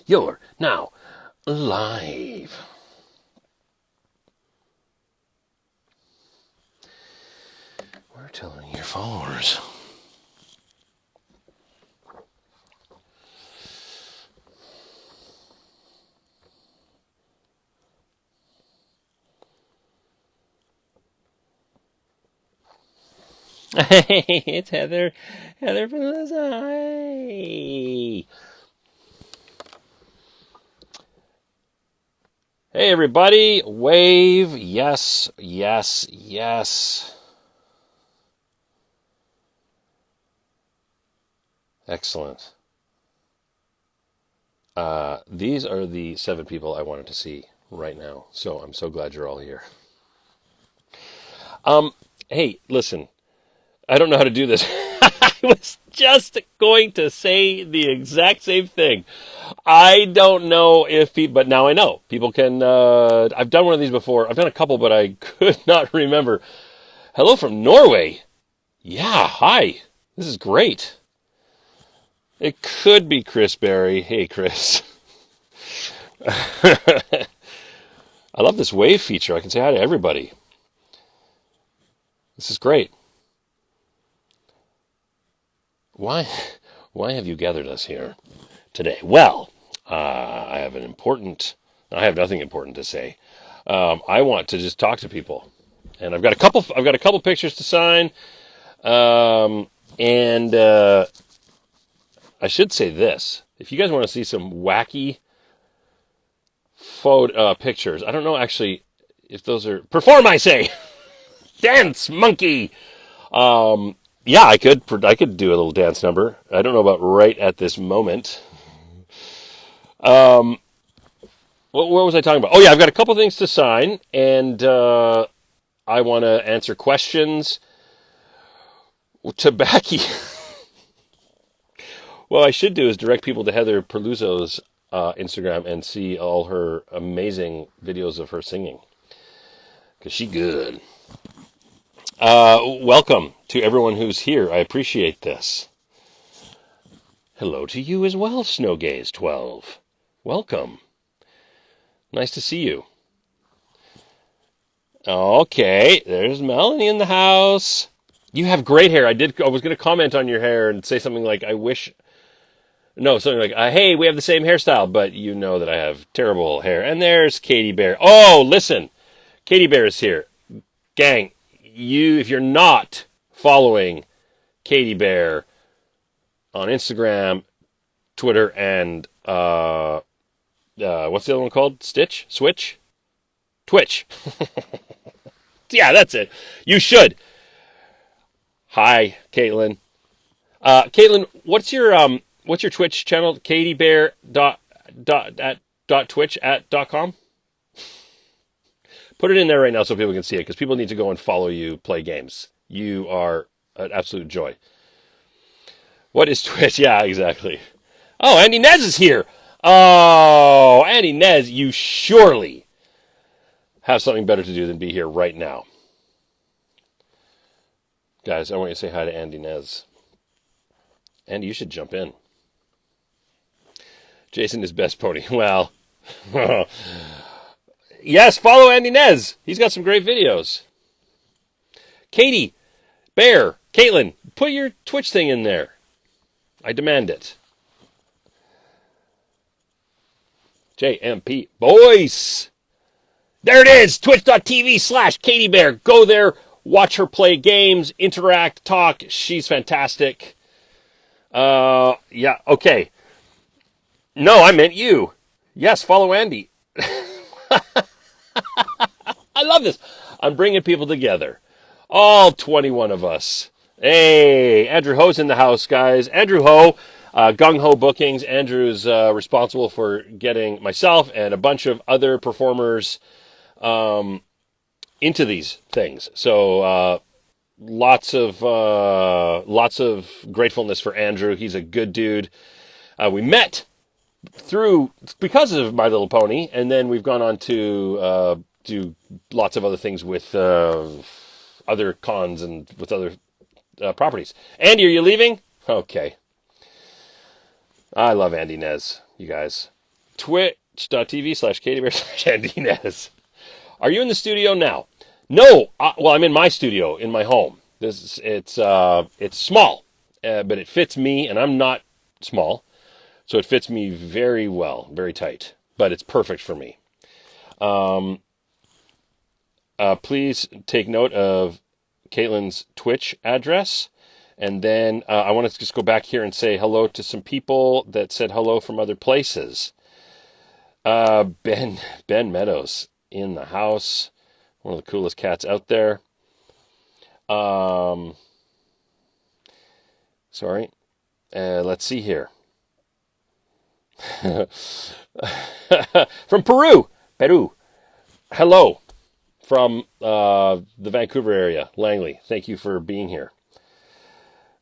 You're now live. We're telling your followers. Hey, it's Heather. Heather from the side. Hey, everybody. Wave. Yes, yes, yes. Excellent. These are the 7 people I wanted to see right now. So I'm so glad you're all here. Hey, listen. I don't know how to do this. I was just going to say the exact same thing. I don't know if people, but now I know. People can, I've done one of these before. I've done a couple, but I could not remember. Hello from Norway. Yeah, hi. This is great. It could be Chris Berry. Hey, Chris. I love this wave feature. I can say hi to everybody. This is great. Why have you gathered us here today? Well, I have nothing important to say. I want to just talk to people, and I've got a couple pictures to sign, and I should say this: if you guys want to see some wacky pictures, I don't know actually if those are perform. I say, dance monkey. Yeah, I could do a little dance number. I don't know about right at this moment. What was I talking about? Oh yeah, I've got a couple things to sign, and I want to answer questions. Tobacco. What I should do is direct people to Heather Perluzzo's Instagram and see all her amazing videos of her singing, because she good. Welcome to everyone who's here. I appreciate this. Hello to you as well, Snowgaze12. Welcome. Nice to see you. Okay, there's Melanie in the house. You have great hair. I was going to comment on your hair and say something like, something like, hey, we have the same hairstyle, but you know that I have terrible hair. And there's Katie Bear. Oh, listen. Katie Bear is here. Gang, if you're not following Katie Bear on Instagram, Twitter, and what's the other one called? Switch? Twitch. Yeah, that's it. You should. Hi, Caitlin. Caitlin, what's your Twitch channel? katiebear.twitch.com. Put it in there right now so people can see it, because people need to go and follow you play games. You are an absolute joy. What is Twitch? Yeah, exactly. Oh, Andy Nez is here. Oh, Andy Nez, you surely have something better to do than be here right now. Guys, I want you to say hi to Andy Nez. Andy, you should jump in. Jason is best pony. Well, yes, follow Andy Nez. He's got some great videos. Katie, Bear, Caitlin, put your Twitch thing in there. I demand it. JMP Voice. There it is. Twitch.tv/Katie Bear. Go there. Watch her play games, interact, talk. She's fantastic. Yeah, okay. No, I meant you. Yes, follow Andy. I love this. I'm bringing people together. All 21 of us. Hey, Andrew Ho's in the house, guys. Andrew Ho, Gung Ho Bookings. Andrew's responsible for getting myself and a bunch of other performers into these things. So lots of gratefulness for Andrew. He's a good dude. We met because of My Little Pony, and then we've gone on to do lots of other things with other cons and with other properties. Andy, are you leaving? Okay. I love Andy Nez, you guys. Twitch.tv/KatieBear/Andinez. Are you in the studio now? No. Well, I'm in my studio, in my home. It's small, but it fits me, and I'm not small. So it fits me very well, very tight. But it's perfect for me. Please take note of Caitlin's Twitch address. And then I want to just go back here and say hello to some people that said hello from other places. Ben Meadows in the house. One of the coolest cats out there. Sorry. Let's see here. From Peru. Hello. From the Vancouver area. Langley. Thank you for being here.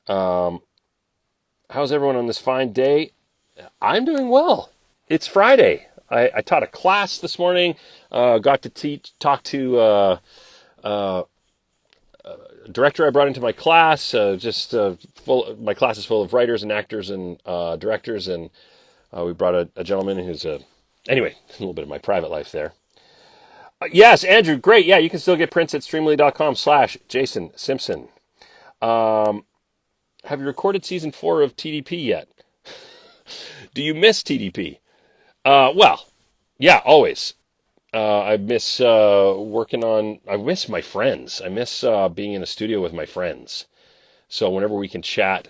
How's everyone on this fine day? I'm doing well. It's Friday. I taught a class this morning. Got to talk to a director I brought into my class. My class is full of writers and actors and directors, and we brought a gentleman who's anyway, a little bit of my private life there. Yes, Andrew, great. Yeah, you can still get prints at streamily.com/Jason Simpson. Have you recorded season 4 of TDP yet? Do you miss TDP? Well, yeah, always. I miss I miss my friends. I miss being in a studio with my friends. So whenever we can chat,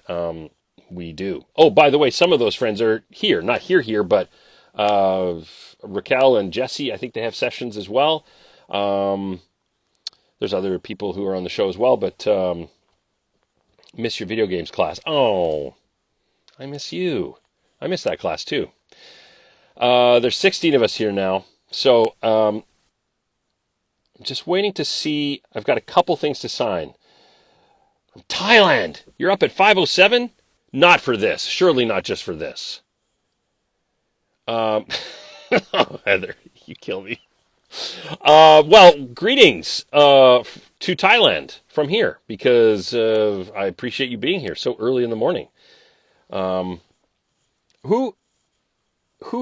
we do. Oh, by the way, some of those friends are here. Not here, but Raquel and Jesse, I think they have sessions as well. There's other people who are on the show as well, but miss your video games class. Oh, I miss you. I miss that class too. There's 16 of us here now. So I'm just waiting to see. I've got a couple things to sign. Thailand, you're up at 5:07? Not for this. Surely not just for this. Oh, Heather, you kill me. Well, greetings to Thailand from here, because I appreciate you being here so early in the morning. Who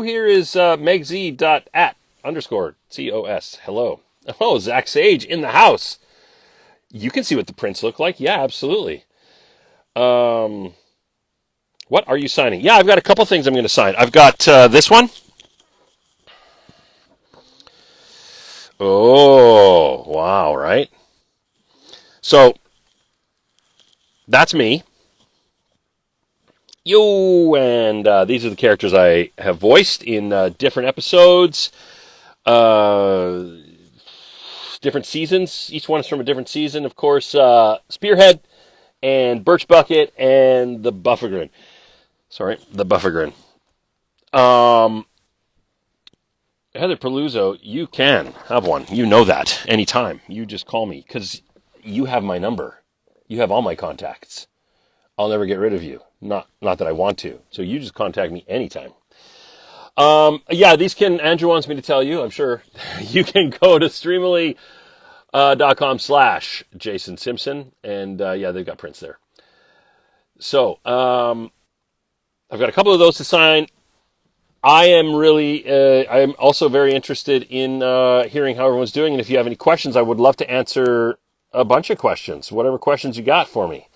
here is megz.at_COS? Hello. Oh, Zach Sage in the house. You can see what the prints look like. Yeah, absolutely. What are you signing? Yeah, I've got a couple things I'm going to sign. I've got this one. Oh, wow, right? So, that's me. Yo, and these are the characters I have voiced in different episodes, different seasons. Each one is from a different season, of course. Spearhead and Birch Bucket and the Buffagrin. The Buffagrin. Heather Paluzzo, you can have one. You know that anytime. You just call me because you have my number. You have all my contacts. I'll never get rid of you. Not that I want to. So you just contact me anytime. Yeah, Andrew wants me to tell you, I'm sure, you can go to streamily.com/Jason Simpson. And yeah, they've got prints there. So I've got a couple of those to sign. I'm also very interested in hearing how everyone's doing. And if you have any questions, I would love to answer a bunch of questions, whatever questions you got for me.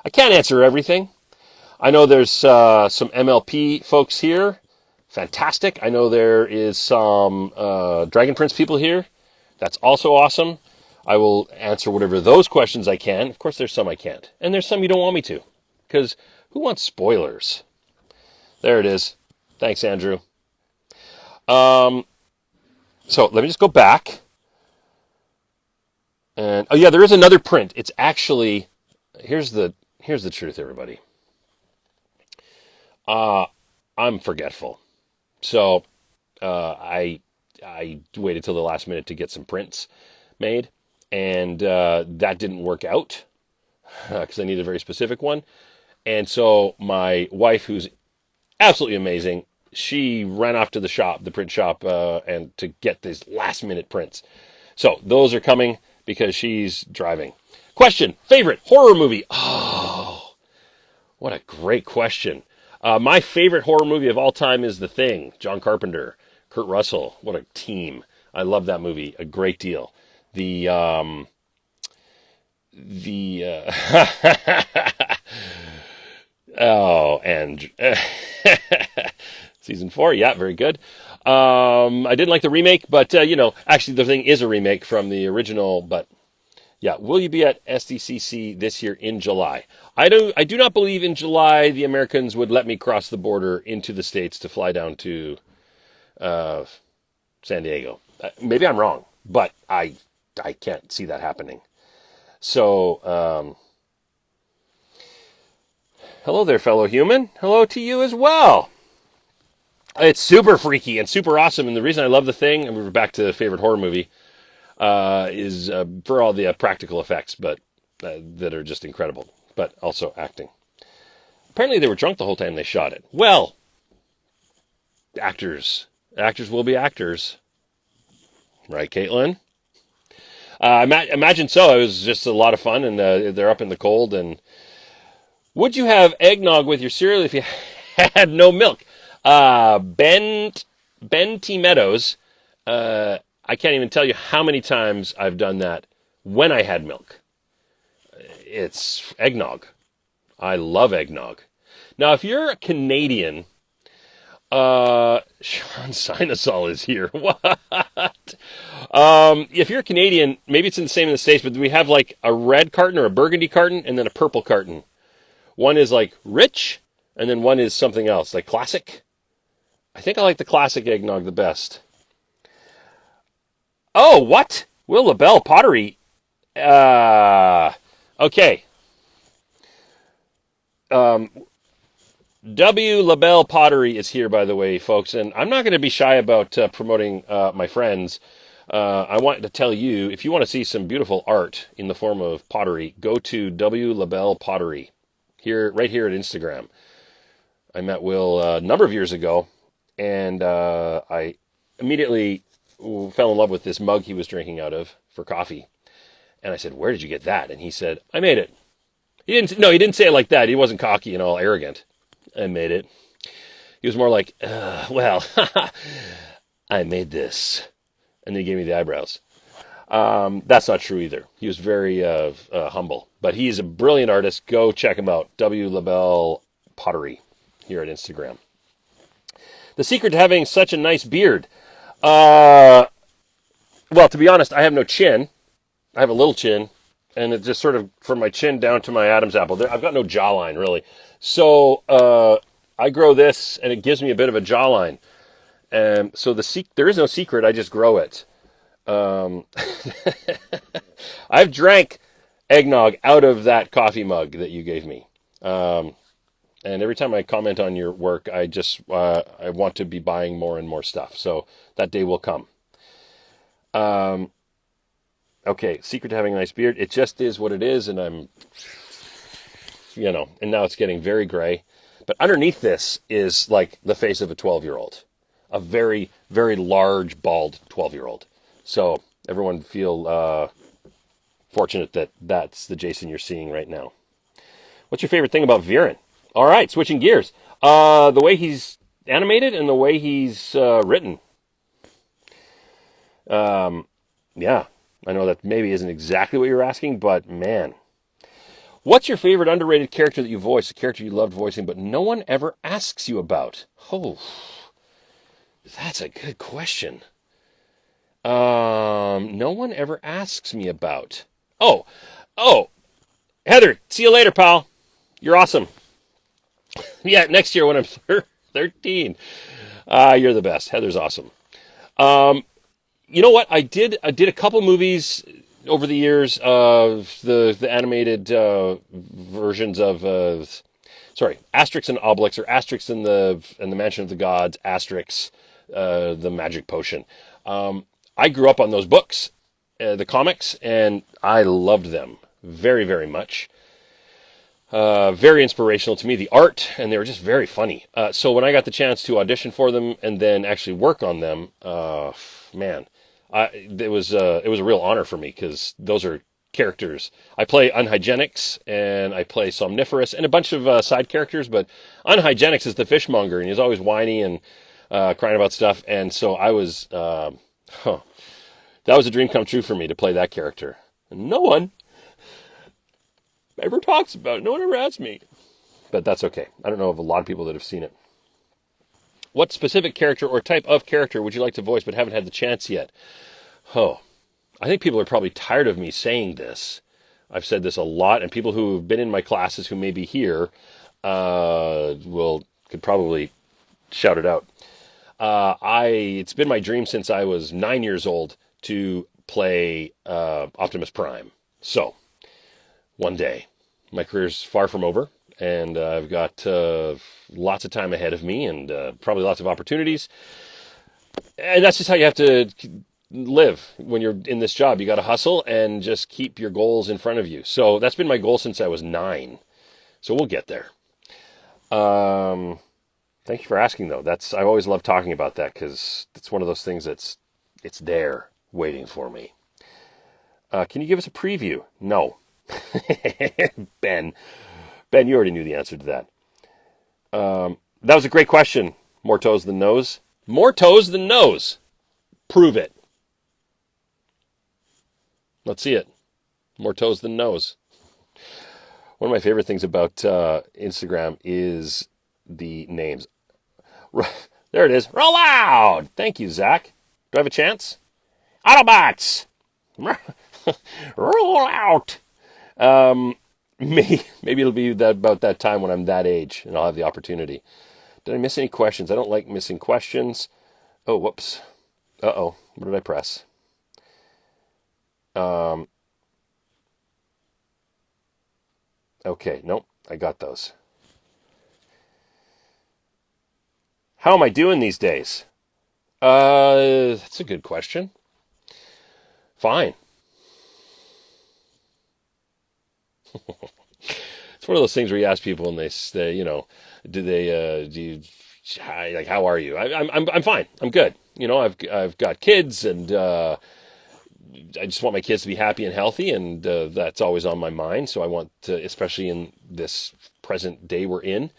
I can't answer everything. I know there's some MLP folks here. Fantastic. I know there is some Dragon Prince people here. That's also awesome. I will answer whatever those questions I can. Of course, there's some I can't. And there's some you don't want me to. Because who wants spoilers? There it is. Thanks, Andrew. So let me just go back. And oh yeah, there is another print. It's actually here's the truth, everybody. I'm forgetful, so I waited till the last minute to get some prints made, and that didn't work out because I needed a very specific one. And so my wife, who's absolutely amazing, she ran off to the print shop, and to get these last minute prints. So those are coming because she's driving. Question: favorite horror movie? Oh, what a great question. My favorite horror movie of all time is The Thing. John Carpenter, Kurt Russell. What a team. I love that movie a great deal. The oh, and season 4, yeah, very good. I didn't like the remake, but actually The Thing is a remake from the original. But yeah, will you be at SDCC this year in July? I do not believe in July the Americans would let me cross the border into the States to fly down to San Diego. Maybe I'm wrong, but I can't see that happening. So, hello there, fellow human. Hello to you as well. It's super freaky and super awesome, and the reason I love The Thing, and we're back to the favorite horror movie, is for all the practical effects, but that are just incredible, but also acting. Apparently they were drunk the whole time they shot it. Well, actors will be actors. Right, Caitlin? Imagine so. It was just a lot of fun, and they're up in the cold. And would you have eggnog with your cereal if you had no milk? Ben T. Meadows, I can't even tell you how many times I've done that when I had milk. It's eggnog. I love eggnog. Now, if you're a Canadian, Sean Sinusol is here. What? If you're a Canadian, maybe it's the same in the States, but we have like a red carton or a burgundy carton and then a purple carton. One is like rich, and then one is something else, like classic. I think I like the classic eggnog the best. Oh, what? Will LaBelle Pottery. Okay. W. LaBelle Pottery is here, by the way, folks, and I'm not going to be shy about promoting my friends. I want to tell you, if you want to see some beautiful art in the form of pottery, go to W. LaBelle Pottery, right here at Instagram. I met Will a number of years ago, and I immediately fell in love with this mug he was drinking out of for coffee. And I said, "Where did you get that?" And he said, "I made it." He didn't say it like that. He wasn't cocky and all arrogant. "I made it." He was more like, "Well, I made this." And then he gave me the eyebrows. That's not true either. He was very humble. But he's a brilliant artist. Go check him out. W. LaBelle Pottery here at Instagram. The secret to having such a nice beard. Well, to be honest, I have no chin. I have a little chin. And it's just sort of from my chin down to my Adam's apple. I've got no jawline, really. So I grow this, and it gives me a bit of a jawline. So there is no secret. I just grow it. I've drank eggnog out of that coffee mug that you gave me. And every time I comment on your work, I want to be buying more and more stuff. So that day will come. Okay, secret to having a nice beard. It just is what it is, and and now it's getting very gray. But underneath this is like the face of a 12-year-old. A very, very large, bald 12-year-old. So everyone feel fortunate that that's the Jason you're seeing right now. What's your favorite thing about Viren? All right, switching gears. The way he's animated and the way he's written. Yeah, I know that maybe isn't exactly what you're asking, but man. What's your favorite underrated character that you voice? A character you loved voicing, but no one ever asks you about? Oh, that's a good question. No one ever asks me about. Oh, Heather, see you later, pal. You're awesome. Yeah, next year when I'm 13. You're the best. Heather's awesome. You know what? I did a couple movies over the years of the animated versions of Asterix and Obelix, or Asterix and the Mansion of the Gods, Asterix, the Magic Potion. I grew up on those books, the comics, and I loved them very, very much. Very inspirational to me, the art, and they were just very funny. So when I got the chance to audition for them and then actually work on them, man, it was a real honor for me, because those are characters. I play Unhygienics, and I play Somniferous, and a bunch of side characters, but Unhygienics is the fishmonger, and he's always whiny and crying about stuff, and so I was, that was a dream come true for me to play that character. And no one ever talks about it. No one ever asks me. But that's okay. I don't know of a lot of people that have seen it. What specific character or type of character would you like to voice but haven't had the chance yet? Oh, I think people are probably tired of me saying this. I've said this a lot, and people who have been in my classes who may be here could probably shout it out. It's been my dream since I was 9 years old to play Optimus Prime. So, one day, my career's far from over, and I've got lots of time ahead of me, and probably lots of opportunities. And that's just how you have to live when you're in this job. You got to hustle and just keep your goals in front of you. So that's been my goal since I was 9. So we'll get there. Thank you for asking, though. I always love talking about that because it's one of those things it's there waiting for me. Can you give us a preview? No. Ben, you already knew the answer to that. That was a great question. More toes than nose. More toes than nose. Prove it. Let's see it. More toes than nose. One of my favorite things about Instagram is the names. There it is. Roll out! Thank you, Zach. Do I have a chance? Autobots! Roll out! Maybe it'll be about that time when I'm that age and I'll have the opportunity. Did I miss any questions? I don't like missing questions. Oh, whoops. Uh-oh. What did I press? Okay, nope. I got those. How am I doing these days? That's a good question. Fine. It's one of those things where you ask people and they say, how are you? I'm fine. I'm good. I've got kids, and I just want my kids to be happy and healthy, and that's always on my mind. So I want to, especially in this present day we're in.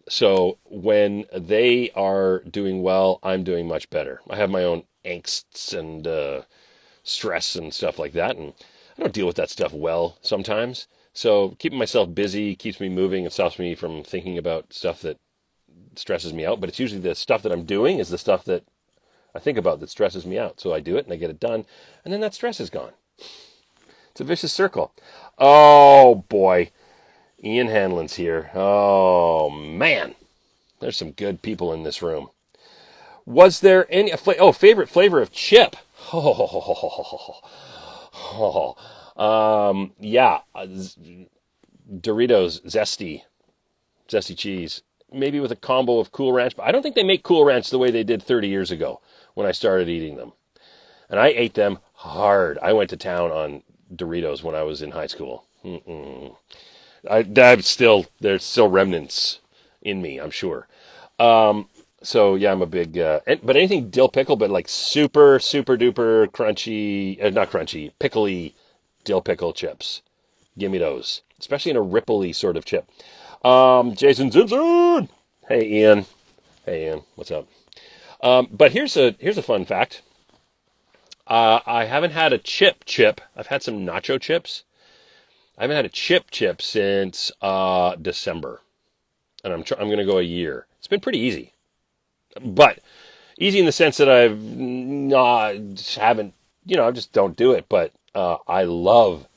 So when they are doing well, I'm doing much better. I have my own angsts and stress and stuff like that, and I don't deal with that stuff well sometimes. So keeping myself busy keeps me moving and stops me from thinking about stuff that stresses me out. But it's usually the stuff that I'm doing is the stuff that I think about that stresses me out. So I do it and I get it done, and then that stress is gone. It's a vicious circle. Oh boy, Ian Hanlon's here. Oh man, there's some good people in this room. Was there any favorite flavor of chip? Yeah, Doritos zesty cheese, maybe with a combo of Cool Ranch. But I don't think they make Cool Ranch the way they did 30 years ago when I started eating them. And I ate them hard. I went to town on Doritos when I was in high school. There's still remnants in me, I'm sure. So yeah, I'm a big, but anything dill pickle, but like super, super duper crunchy, not crunchy, pickly dill pickle chips. Give me those, especially in a ripply sort of chip. Jason Simpson. Hey Ian, what's up? But here's a fun fact. I haven't had a chip. I've had some nacho chips. I haven't had a chip since December, and I'm going to go a year. It's been pretty easy. But easy in the sense that I just don't do it. But I love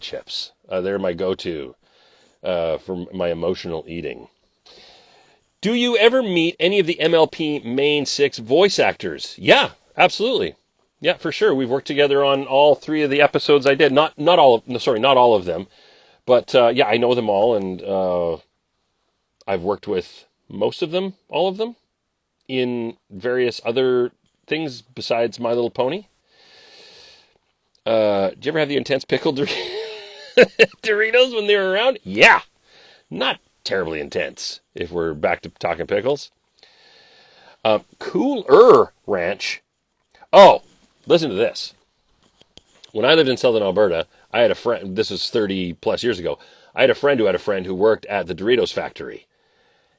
chips. They're my go-to for my emotional eating. Do you ever meet any of the MLP main 6 voice actors? Yeah, absolutely. Yeah, for sure. We've worked together on all 3 of the episodes I did. Not all of them. But yeah, I know them all, and I've worked with most of them, all of them, in various other things besides My Little Pony. Did you ever have the intense pickle Doritos when they were around? Yeah. Not terribly intense, if we're back to talking pickles. Cooler Ranch. Oh, listen to this. When I lived in Southern Alberta, I had a friend, this was 30 plus years ago, I had a friend who had a friend who worked at the Doritos factory.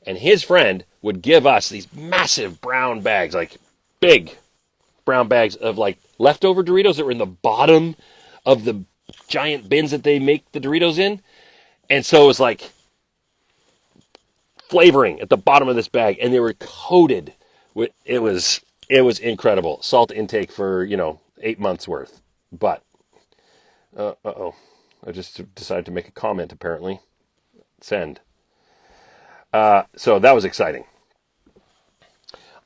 And his friend would give us these massive brown bags, like big brown bags of like leftover Doritos that were in the bottom of the giant bins that they make the Doritos in. And so it was like flavoring at the bottom of this bag, and they were coated with, it was incredible. Salt intake for, 8 months worth. But, I just decided to make a comment, apparently. Send. So that was exciting.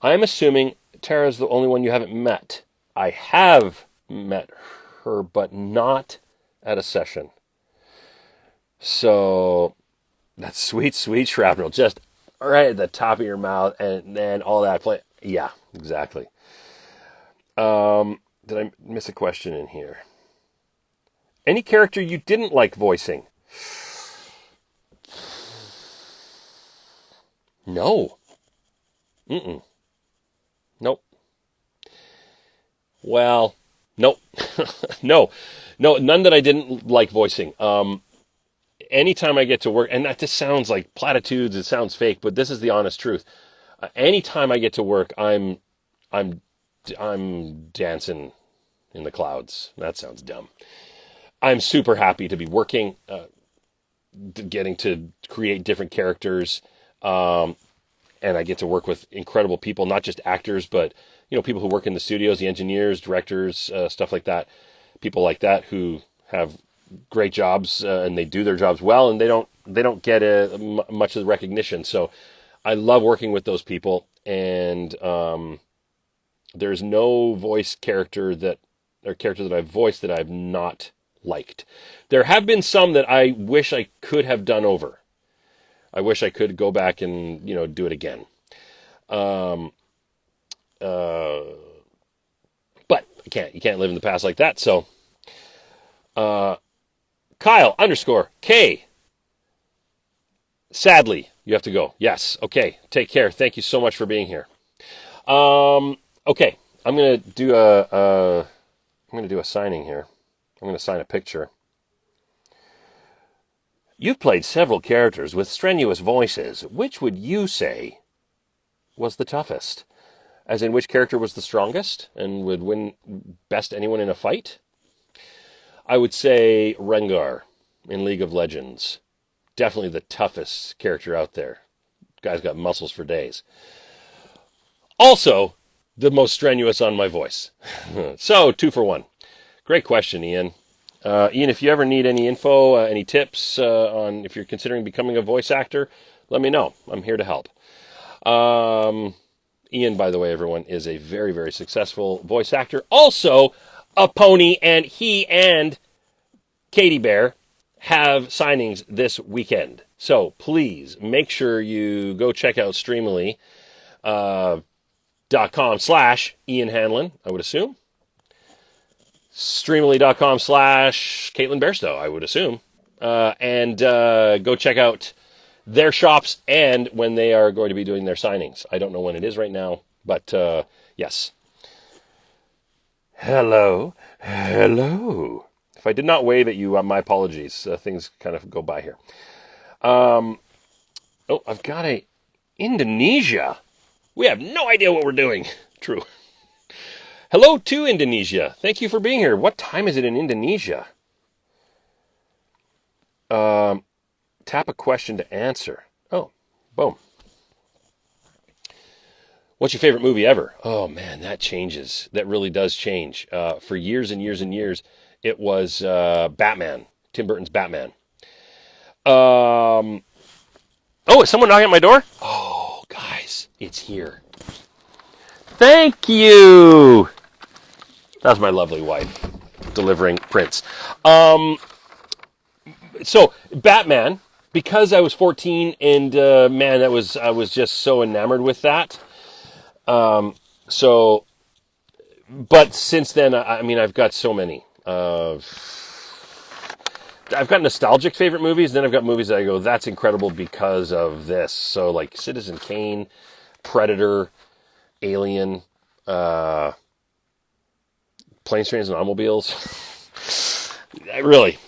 I'm assuming Tara's the only one you haven't met. I have met her, but not at a session. So that's sweet, sweet shrapnel, just right at the top of your mouth, and then all that play. Yeah, exactly. Did I miss a question in here? Any character you didn't like voicing? No. Nope. Well, nope. No, none that I didn't like voicing. Anytime I get to work, and that just sounds like platitudes, it sounds fake, but this is the honest truth. Anytime I get to work, I'm dancing in the clouds. That sounds dumb. I'm super happy to be working, getting to create different characters, and I get to work with incredible people, not just actors, but people who work in the studios, the engineers, directors, stuff like that. People like that who have great jobs, and they do their jobs well, and they don't get much of the recognition. So I love working with those people, and there's no voice character that I've voiced that I've not liked. There have been some that I wish I could have done over. I wish I could go back and do it again. But you can't live in the past like that. So Kyle_K. Sadly, you have to go. Yes. Okay. Take care. Thank you so much for being here. Okay. I'm gonna do a signing here. I'm gonna sign a picture. You've played several characters with strenuous voices. Which would you say was the toughest? As in, which character was the strongest and would win best anyone in a fight? I would say Rengar in League of Legends. Definitely the toughest character out there. Guy's got muscles for days. Also, the most strenuous on my voice. So, 2 for 1. Great question, Ian. Ian, if you ever need any info, any tips on if you're considering becoming a voice actor, let me know. I'm here to help. Ian, by the way, everyone, is a very, very successful voice actor. Also, a pony, and he and Katie Bear have signings this weekend. So please make sure you go check out Streamily .com/Ian Hanlon, I would assume. Streamily.com/Caitlin Bairstow, I would assume. And go check out their shops and when they are going to be doing their signings. I don't know when it is right now, but yes. Hello. If I did not wave at you, my apologies. Things kind of go by here. I've got Indonesia. We have no idea what we're doing. True. Hello to Indonesia. Thank you for being here. What time is it in Indonesia? Tap a question to answer. Oh, boom. What's your favorite movie ever? Oh, man, that changes. That really does change. For years and years and years, it was Batman. Tim Burton's Batman. Is someone knocking at my door? Oh, guys, it's here. Thank you. That's my lovely wife delivering prints. So Batman, because I was 14 and man, I was just so enamored with that. But since then, I mean, I've got so many. I've got nostalgic favorite movies, then I've got movies that I go, that's incredible because of this. So like Citizen Kane, Predator, Alien, Planes, Trains, and Automobiles. Really,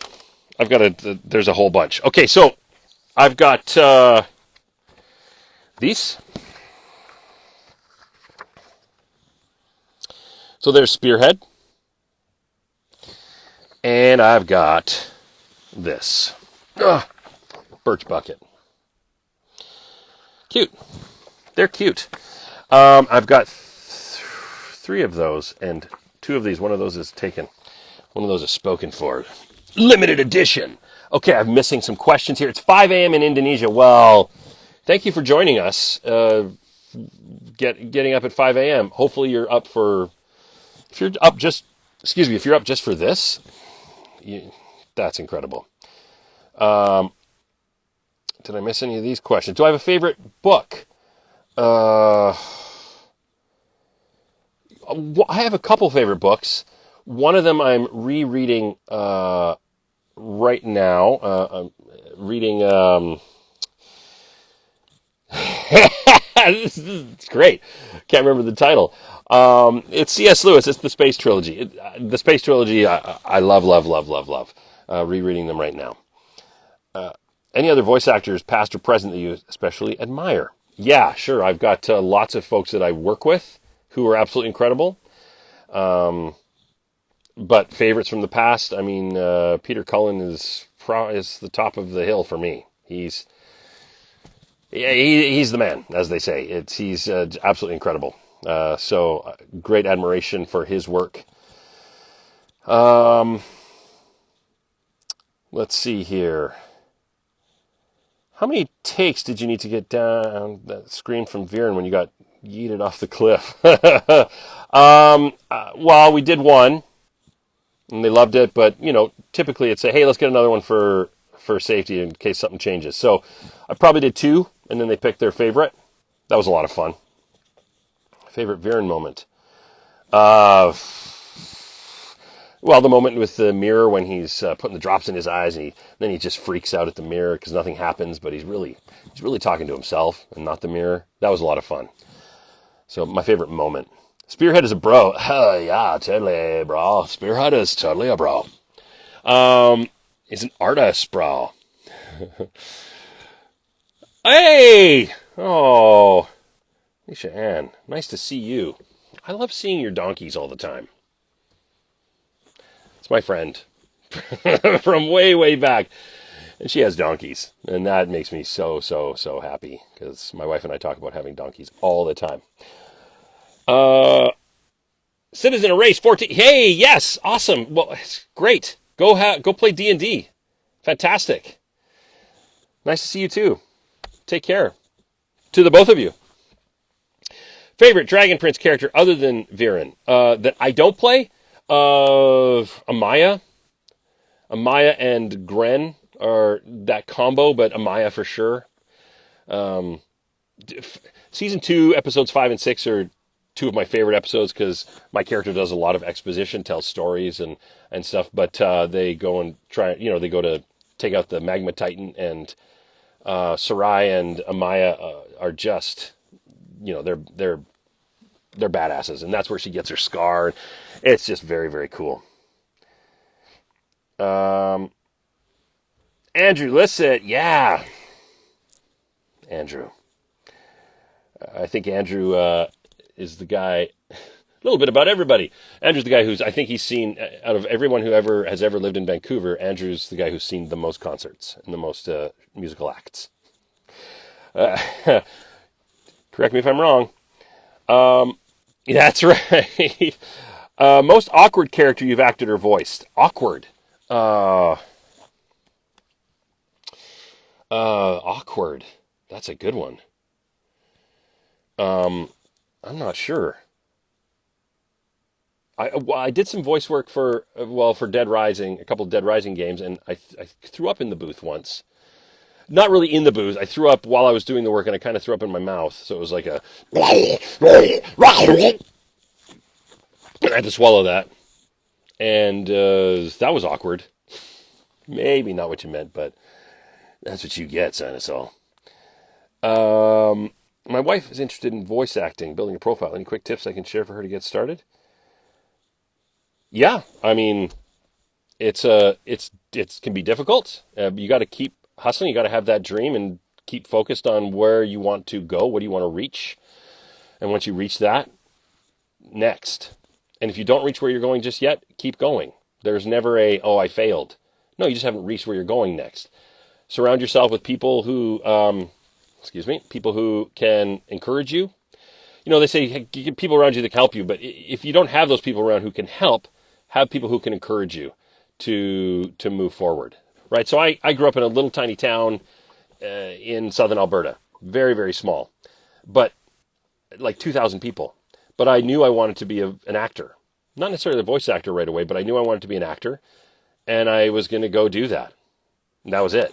I've got there's a whole bunch. Okay, so I've got these. So there's Spearhead. And I've got this. Birch bucket. Cute. They're cute. I've got three of those, and two of these. One of those is taken. One of those is spoken for. Limited edition. Okay, I'm missing some questions here. It's 5 a.m. in Indonesia. Well, thank you for joining us. Getting up at 5 a.m. Hopefully you're up for... If you're up just for this, that's incredible. Did I miss any of these questions? Do I have a favorite book? I have a couple favorite books. One of them I'm rereading right now. I'm reading... This is great. Can't remember the title. It's C.S. Lewis. It's the Space Trilogy. The Space Trilogy, I love. Rereading them right now. Any other voice actors, past or present, that you especially admire? Yeah, sure. I've got lots of folks that I work with who are absolutely incredible. But favorites from the past, I mean, Peter Cullen is the top of the hill for me. He's the man, as they say. He's absolutely incredible. So great admiration for his work. Let's see here. How many takes did you need to get down that scream from Viren when you got yeeted off the cliff? Well, we did one, and they loved it. But typically it's hey, let's get another one for safety in case something changes. So I probably did two, and then they picked their favorite. That was a lot of fun. Favorite Viren moment. Well, the moment with the mirror when he's putting the drops in his eyes, and then he just freaks out at the mirror because nothing happens, but he's really talking to himself and not the mirror. That was a lot of fun. So my favorite moment. Spearhead is a bro. Yeah, totally, bro. Spearhead is totally a bro. He's an artist, bro. Hey! Oh, Alicia Ann, nice to see you. I love seeing your donkeys all the time. It's my friend from way, way back. And she has donkeys. And that makes me so, so, so happy. Because my wife and I talk about having donkeys all the time. Citizen Erase 14. Hey, yes, awesome. Well, it's great. Go play D&D. Fantastic. Nice to see you too. Take care. To the both of you. Favorite Dragon Prince character other than Viren that I don't play? Amaya and Gren are that combo, but Amaya for sure. Season 2, episodes 5 and 6 are two of my favorite episodes because my character does a lot of exposition, tells stories and stuff, but they go and try, they go to take out the Magma Titan, and Sarai and Amaya are just, they're badasses, and that's where she gets her scar. It's just very, very cool. Andrew Lissett, yeah. Andrew. I think Andrew is the guy, a little bit about everybody. Andrew's the guy I think he's seen, out of everyone who has ever lived in Vancouver, Andrew's the guy who's seen the most concerts and the most musical acts. Correct me if I'm wrong. That's right. Most awkward character you've acted or voiced. Awkward. Awkward. That's a good one. I'm not sure. I did some voice work for Dead Rising, a couple of Dead Rising games, and I threw up in the booth once. Not really in the booth. I threw up while I was doing the work, and I kind of threw up in my mouth. So it was like a... And I had to swallow that. And that was awkward. Maybe not what you meant, but that's what you get, Sinosol. My wife is interested in voice acting, building a profile. Any quick tips I can share for her to get started? Yeah, I mean, It can be difficult. You got to keep hustling. You got to have that dream and keep focused on where you want to go. What do you want to reach? And once you reach that, next. And if you don't reach where you're going just yet, keep going. There's never I failed. No, you just haven't reached where you're going next. Surround yourself with people who, people who can encourage you. You know, they say hey, get people around you that can help you, but if you don't have those people around who can help, have people who can encourage you to move forward, right? So I grew up in a little tiny town in southern Alberta, very, very small, but like 2,000 people. But I knew I wanted to be an actor, not necessarily a voice actor right away, but I knew I wanted to be an actor, and I was going to go do that. And that was it.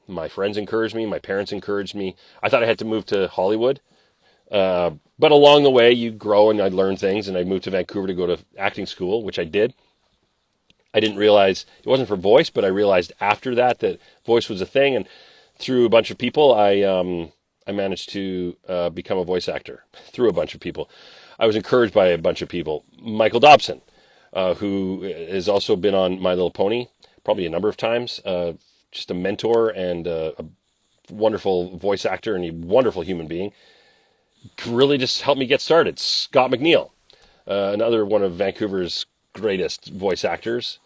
My friends encouraged me. My parents encouraged me. I thought I had to move to Hollywood. But along the way, you grow and I learn things, and I moved to Vancouver to go to acting school, which I did. I didn't realize it wasn't for voice, but I realized after that voice was a thing, and through a bunch of people, I managed to become a voice actor through a bunch of people. I was encouraged by a bunch of people. Michael Dobson, who has also been on My Little Pony, probably a number of times, just a mentor and a wonderful voice actor and a wonderful human being, really just helped me get started. Scott McNeil, another one of Vancouver's greatest voice actors,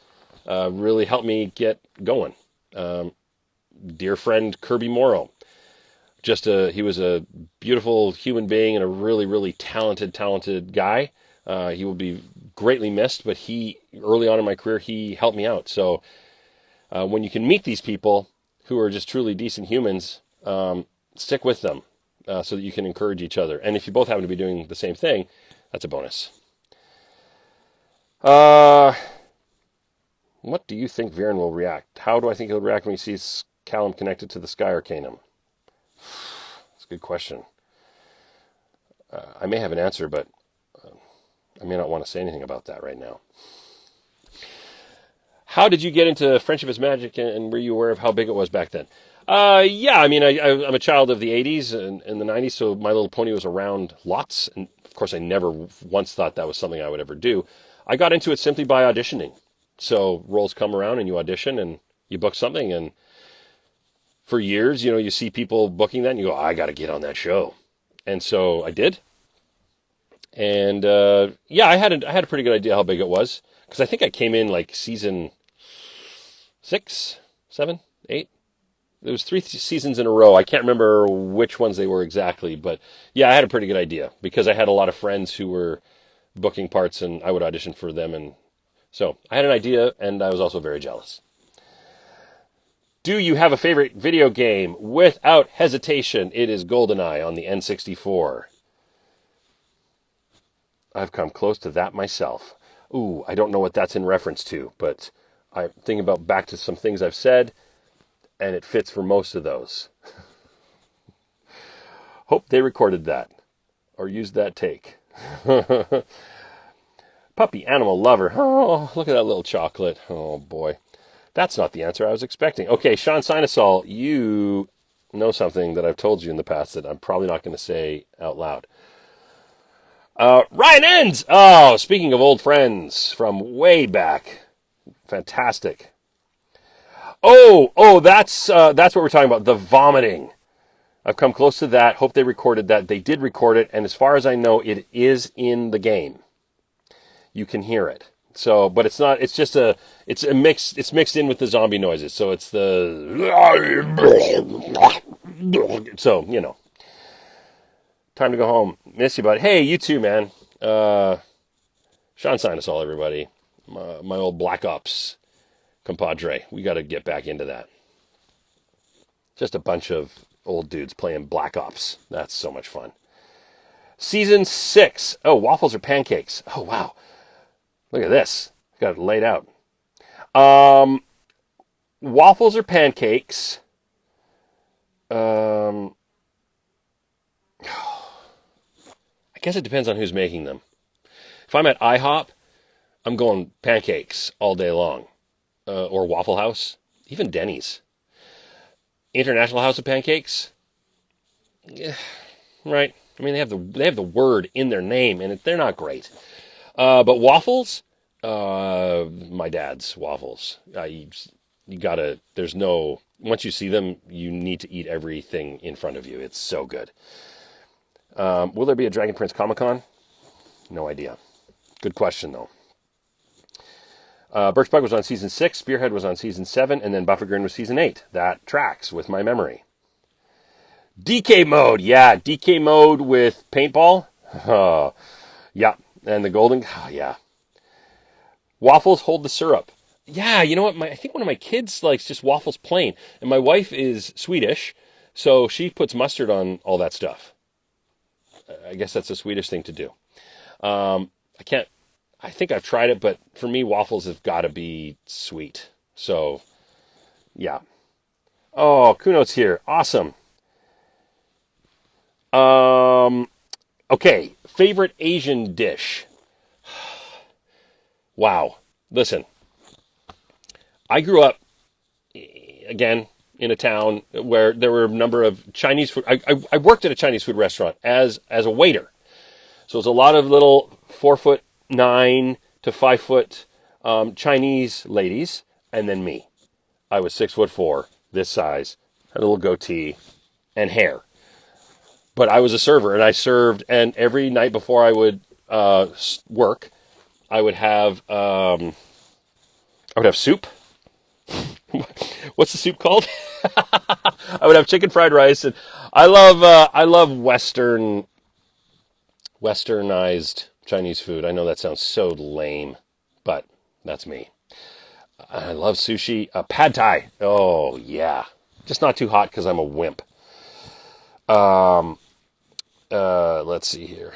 really helped me get going. Dear friend Kirby Morrow, he was a beautiful human being and a really, really talented guy. He will be greatly missed, but early on in my career, he helped me out. So when you can meet these people who are just truly decent humans, stick with them so that you can encourage each other. And if you both happen to be doing the same thing, that's a bonus. What do you think Viren will react? How do I think he'll react when he sees Callum connected to the Sky Arcanum? That's a good question. I may have an answer, but I may not want to say anything about that right now. How did you get into Friendship is Magic, and were you aware of how big it was back then? Yeah, I mean, I'm a child of the 80s and the 90s, so My Little Pony was around lots, and of course I never once thought that was something I would ever do. I got into it simply by auditioning. So roles come around and you audition and you book something, and for years, you see people booking that and you go, I got to get on that show. And so I did. And I had a pretty good idea how big it was, because I think I came in like season 6, 7, 8. There was 3 seasons in a row. I can't remember which ones they were exactly, but yeah, I had a pretty good idea because I had a lot of friends who were booking parts and I would audition for them, and so I had an idea, and I was also very jealous. Do you have a favorite video game? Without hesitation, it is GoldenEye on the N64. I've come close to that myself. Ooh, I don't know what that's in reference to, but I'm thinking about back to some things I've said, and it fits for most of those. Hope they recorded that, or used that take. Puppy animal lover. Oh, look at that little chocolate. Oh, boy. That's not the answer I was expecting. Okay, Sean Sinusol, you know something that I've told you in the past that I'm probably not going to say out loud. Ryan Enns! Oh, speaking of old friends from way back. Fantastic. Oh, that's what we're talking about, the vomiting. I've come close to that. Hope they recorded that. They did record it, and as far as I know, it is in the game. You can hear it. So, but it's not, it's a mix, it's mixed in with the zombie noises. So it's so, time to go home. Miss you, bud. Hey, you too, man. Sean Sinusol, everybody. My old Black Ops compadre. We got to get back into that. Just a bunch of old dudes playing Black Ops. That's so much fun. Season 6. Oh, waffles or pancakes? Oh, wow. Look at this. Got it laid out. Waffles or pancakes? I guess it depends on who's making them. If I'm at IHOP, I'm going pancakes all day long. Or Waffle House. Even Denny's. International House of Pancakes? Yeah, right. I mean, they have the word in their name, and they're not great. But waffles, My dad's waffles. You gotta, there's no, once you see them, you need to eat everything in front of you. It's so good. Will there be a Dragon Prince Comic Con? No idea. Good question, though. Birch was on season 6, Spearhead was on season 7, and then Buffagrin was season 8. That tracks with my memory. DK mode, yeah, DK mode with paintball. Oh, yeah, and the golden, oh, yeah. Waffles hold the syrup. Yeah, you know what? I think one of my kids likes just waffles plain, and my wife is Swedish, so she puts mustard on all that stuff. I guess that's a Swedish thing to do. I can't. I think I've tried it, but for me, waffles have got to be sweet. So, yeah. Oh, Kuno's here. Awesome. Okay. Favorite Asian dish. Wow. Listen. I grew up, again, in a town where there were a number of Chinese food. I worked at a Chinese food restaurant as a waiter. So it was a lot of little 4'9" to 5' Chinese ladies, and then me. I was 6'4", this size, had a little goatee, and hair. But I was a server, and I served. And every night before I would work, I would have soup. What's the soup called? I would have chicken fried rice, and I love westernized Chinese food. I know that sounds so lame, but that's me. I love sushi. Pad Thai. Oh yeah, just not too hot because I'm a wimp. Let's see here.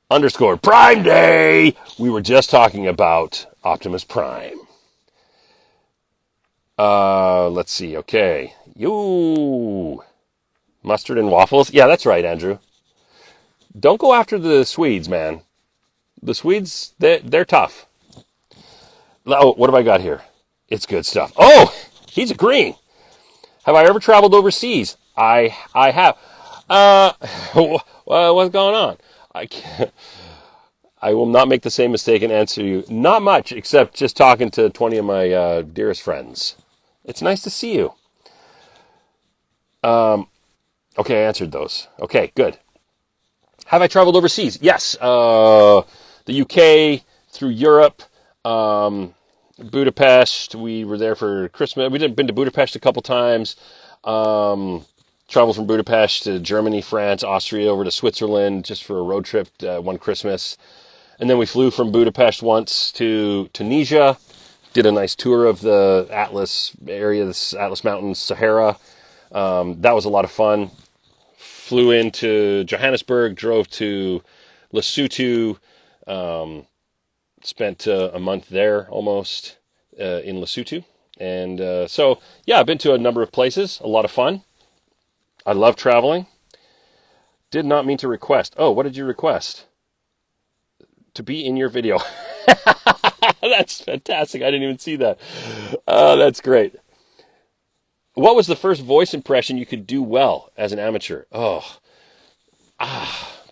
Underscore Prime Day. We were just talking about Optimus Prime. Let's see. Okay. You mustard and waffles. Yeah, that's right, Andrew. Don't go after the Swedes, man. The Swedes, they're tough. Oh, what have I got here? It's good stuff. Oh, he's agreeing. Have I ever traveled overseas? I have. What's going on? I will not make the same mistake and answer you. Not much, except just talking to 20 of my dearest friends. It's nice to see you. Okay, I answered those. Okay, good. Have I traveled overseas? Yes. The UK, through Europe, Budapest. We were there for Christmas. We've been to Budapest a couple times. Traveled from Budapest to Germany, France, Austria, over to Switzerland just for a road trip one Christmas. And then we flew from Budapest once to Tunisia. Did a nice tour of the Atlas area, the Atlas Mountains, Sahara. That was a lot of fun. Flew into Johannesburg, drove to Lesotho, spent a month there almost in Lesotho. And so, yeah, I've been to a number of places, a lot of fun. I love traveling. Did not mean to request. Oh, what did you request? To be in your video. That's fantastic. I didn't even see that. That's great. What was the first voice impression you could do well as an amateur?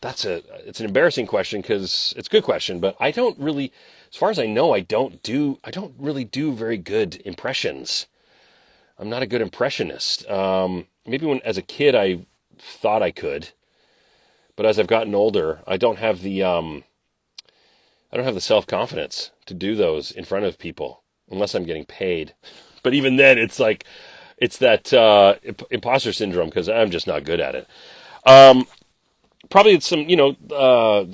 It's an embarrassing question because it's a good question, but I don't really, as far as I know, I don't really do very good impressions. I'm not a good impressionist. Maybe as a kid I thought I could, but as I've gotten older, I don't have the self-confidence to do those in front of people unless I'm getting paid. But even then, it's like, it's that imposter syndrome because I'm just not good at it. Probably some, oh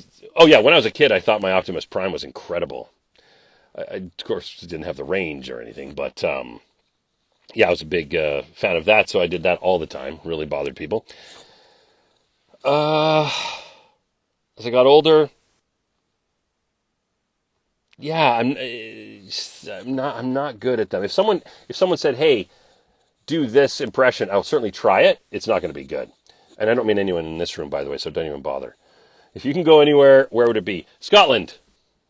yeah, when I was a kid, I thought my Optimus Prime was incredible. I of course, didn't have the range or anything, but yeah, I was a big fan of that, so I did that all the time. Really bothered people. As I got older, yeah, I'm not good at them. If someone said, "Hey, do this impression," I'll certainly try it. It's not going to be good. And I don't mean anyone in this room, by the way, so don't even bother. If you can go anywhere, where would it be? Scotland.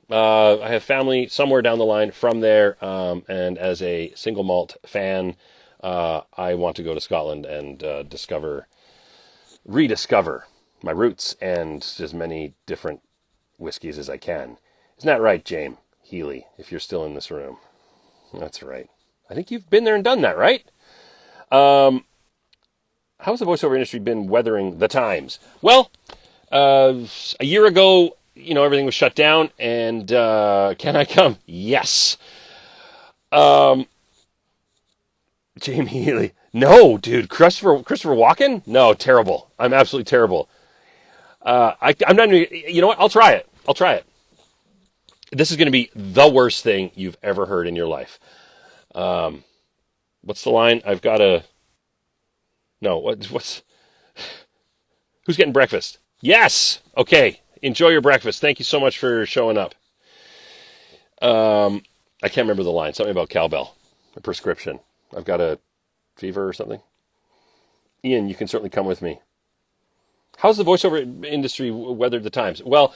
I have family somewhere down the line from there, and as a single malt fan, I want to go to Scotland and rediscover my roots and as many different whiskeys as I can. Isn't that right, James Healy, if you're still in this room? That's right. I think you've been there and done that, right? How's the voiceover industry been weathering the times? Well, a year ago, everything was shut down, and can I come? Yes. Jamie Healy. No, dude. Christopher Walken? No, terrible. I'm absolutely terrible. I'm not. You know what? I'll try it. This is going to be the worst thing you've ever heard in your life. What's the line? I've got a. No. What's? Who's getting breakfast? Yes. Okay. Enjoy your breakfast. Thank you so much for showing up. I can't remember the line. Something about cowbell. A prescription. I've got a fever or something. Ian, you can certainly come with me. How's the voiceover industry weathered the times? Well,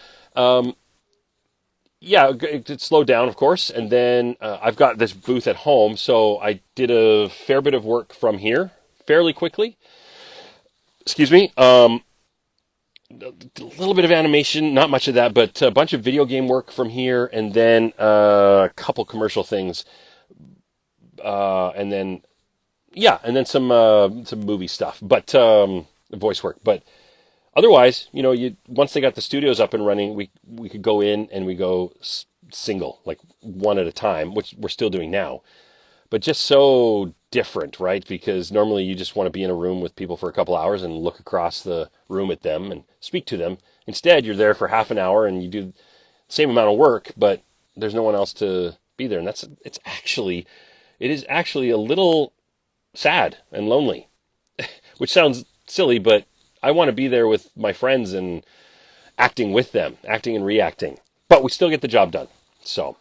yeah, it slowed down, of course. And then I've got this booth at home, so I did a fair bit of work from here fairly quickly. Excuse me. A little bit of animation, not much of that, but a bunch of video game work from here, and then a couple commercial things, and then some movie stuff, but voice work. But otherwise, once they got the studios up and running, we could go in and we go single, like one at a time, which we're still doing now. But just so different, right? Because normally you just want to be in a room with people for a couple hours and look across the room at them and speak to them. Instead, you're there for half an hour and you do the same amount of work, but there's no one else to be there. And it is actually a little sad and lonely, which sounds silly, but I want to be there with my friends and acting with them, acting and reacting. But we still get the job done. So.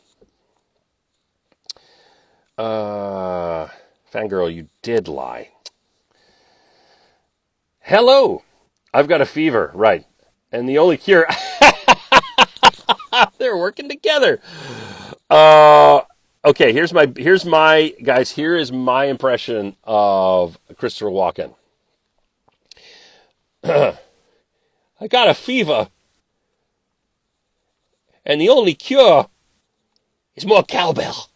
Fangirl, you did lie. Hello! I've got a fever, right. And the only cure... They're working together. Okay, here is my impression of Christopher Walken. I got a fever. And the only cure is more cowbell.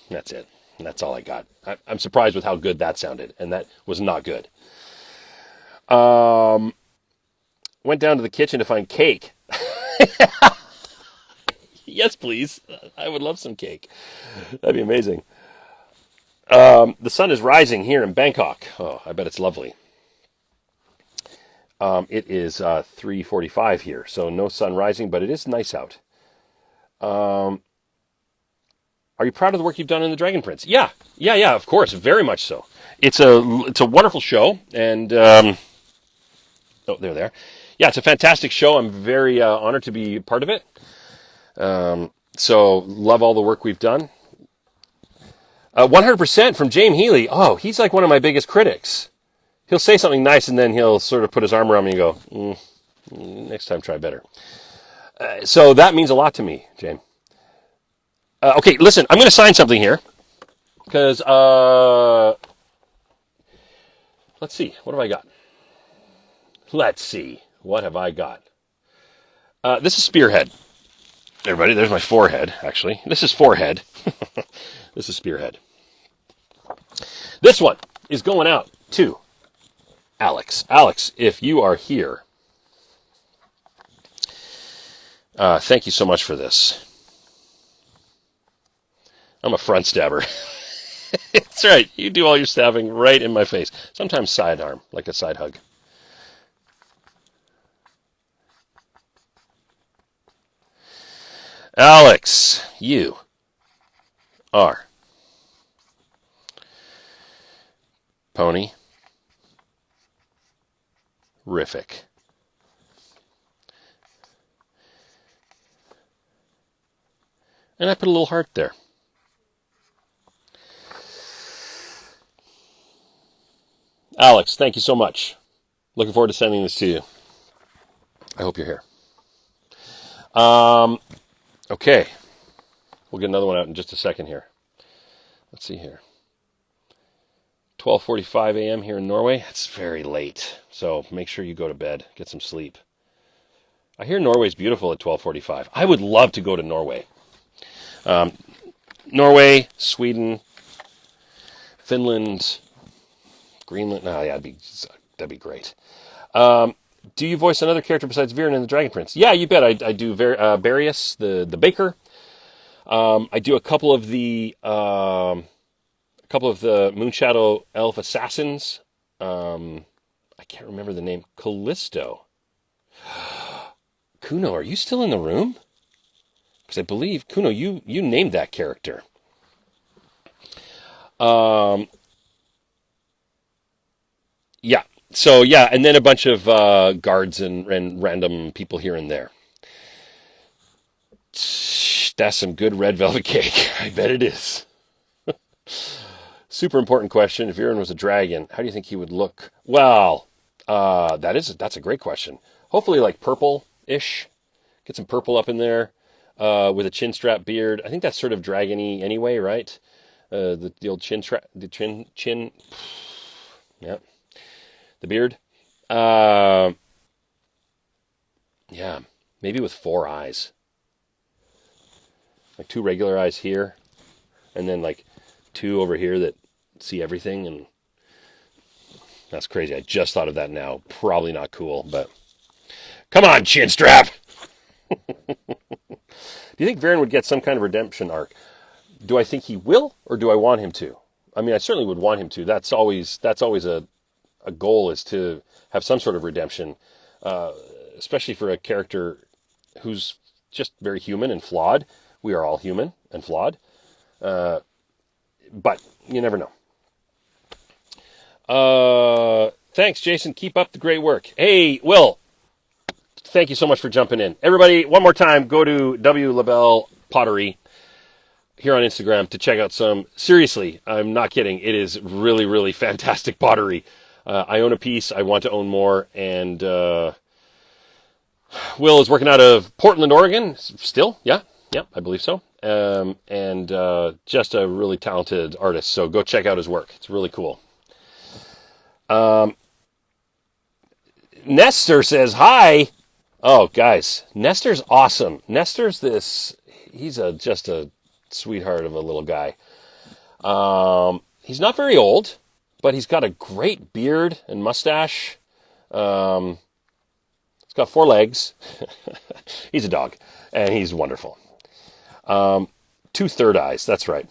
That's it. That's all I got. I'm surprised with how good that sounded, and that was not good. Went down to the kitchen to find cake. Yes, please. I would love some cake. That'd be amazing. The sun is rising here in Bangkok. Oh, I bet it's lovely. It is 3:45 here, so no sun rising, but it is nice out. Are you proud of the work you've done in the Dragon Prince? Yeah, of course, very much so. It's a wonderful show, and they're there. Yeah, it's a fantastic show. I'm very honored to be part of it. So love all the work we've done. 100% from James Healy. Oh, he's like one of my biggest critics. He'll say something nice, and then he'll sort of put his arm around me and go, next time try better. So that means a lot to me, James. Okay, listen, I'm going to sign something here, because, let's see, what have I got? This is Spearhead. Everybody, there's my forehead, actually. This is forehead. This is Spearhead. This one is going out to Alex. Alex, if you are here, thank you so much for this. I'm a front stabber. That's right. You do all your stabbing right in my face. Sometimes sidearm, like a side hug. Alex, you are pony rific. And I put a little heart there. Alex, thank you so much. Looking forward to sending this to you. I hope you're here. Okay. We'll get another one out in just a second here. Let's see here. 12:45 a.m. here in Norway. It's very late, so make sure you go to bed, get some sleep. I hear Norway's beautiful at 12:45. I would love to go to Norway. Norway, Sweden, Finland, Greenland. Oh, yeah, that'd be great. Do you voice another character besides Viren in the Dragon Prince? Yeah, you bet. I do Varius, the baker. I do a couple of the Moonshadow elf assassins. I can't remember the name. Callisto. Kuno, are you still in the room? Because I believe, Kuno, you named that character. Yeah. So, yeah, and then a bunch of guards and random people here and there. That's some good red velvet cake. I bet it is. Super important question. If Viren was a dragon, how do you think he would look? Well, that's a great question. Hopefully like purple-ish. Get some purple up in there with a chin strap beard. I think that's sort of dragon-y anyway, right? The old chin strap, the chin. Yeah. The beard. Yeah. Maybe with 4 eyes. Like 2 regular eyes here. And then like 2 over here that see everything. And that's crazy. I just thought of that now. Probably not cool, but come on, chin strap. Do you think Viren would get some kind of redemption arc? Do I think he will, or do I want him to? I mean, I certainly would want him to. That's always a goal, is to have some sort of redemption, especially for a character who's just very human and flawed. We are all human and flawed, but you never know. Thanks, Jason. Keep up the great work. Hey, Will, thank you so much for jumping in. Everybody, one more time, go to W. LaBelle Pottery here on Instagram to check out some. Seriously, I'm not kidding. It is really, really fantastic pottery. I own a piece. I want to own more. And Will is working out of Portland, Oregon. Still, yeah, I believe so. And just a really talented artist. So go check out his work. It's really cool. Nestor says hi. Oh, guys, Nestor's awesome. Nestor's he's just a sweetheart of a little guy. He's not very old, but he's got a great beard and mustache. He's got 4 legs. He's a dog, and he's wonderful. 2 third eyes, that's right.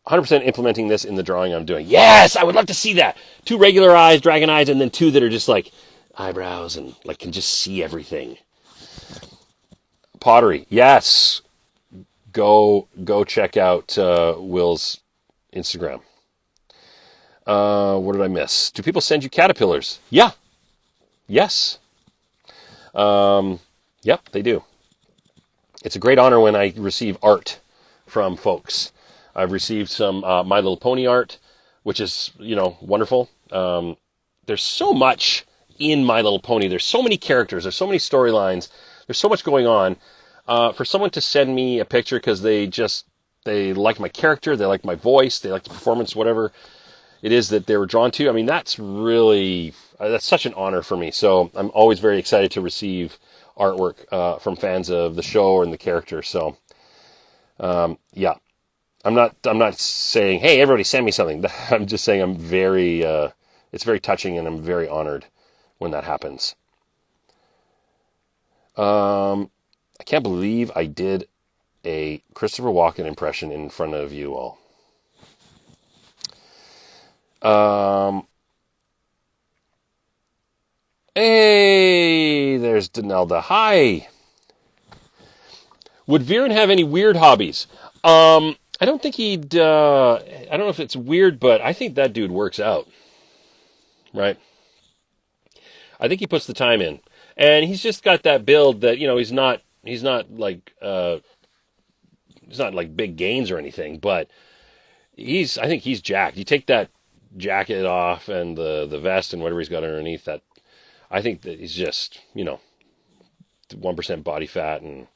100% implementing this in the drawing I'm doing. Yes, I would love to see that. 2 regular eyes, dragon eyes, and then 2 that are just like eyebrows and like can just see everything. Pottery, yes. Go check out Will's Instagram. What did I miss? Do people send you caterpillars? Yeah. Yes. Yep, they do. It's a great honor when I receive art from folks. I've received some My Little Pony art, which is, wonderful. There's so much in My Little Pony. There's so many characters. There's so many storylines. There's so much going on. For someone to send me a picture because they like my character, they like my voice, they like the performance, whatever it is that they were drawn to. I mean, that's such an honor for me. So I'm always very excited to receive artwork from fans of the show and the character. So, yeah. I'm not saying, hey, everybody send me something. I'm just saying it's very touching, and I'm very honored when that happens. I can't believe I did a Christopher Walken impression in front of you all. Hey, there's Danelda. Hi. Would Viren have any weird hobbies? I don't think he'd, I don't know if it's weird, but I think that dude works out. Right? I think he puts the time in. And he's just got that build that, he's not like big gains or anything, but I think he's jacked. You take that jacket off and the vest and whatever he's got underneath that, I think that he's just, 1% body fat and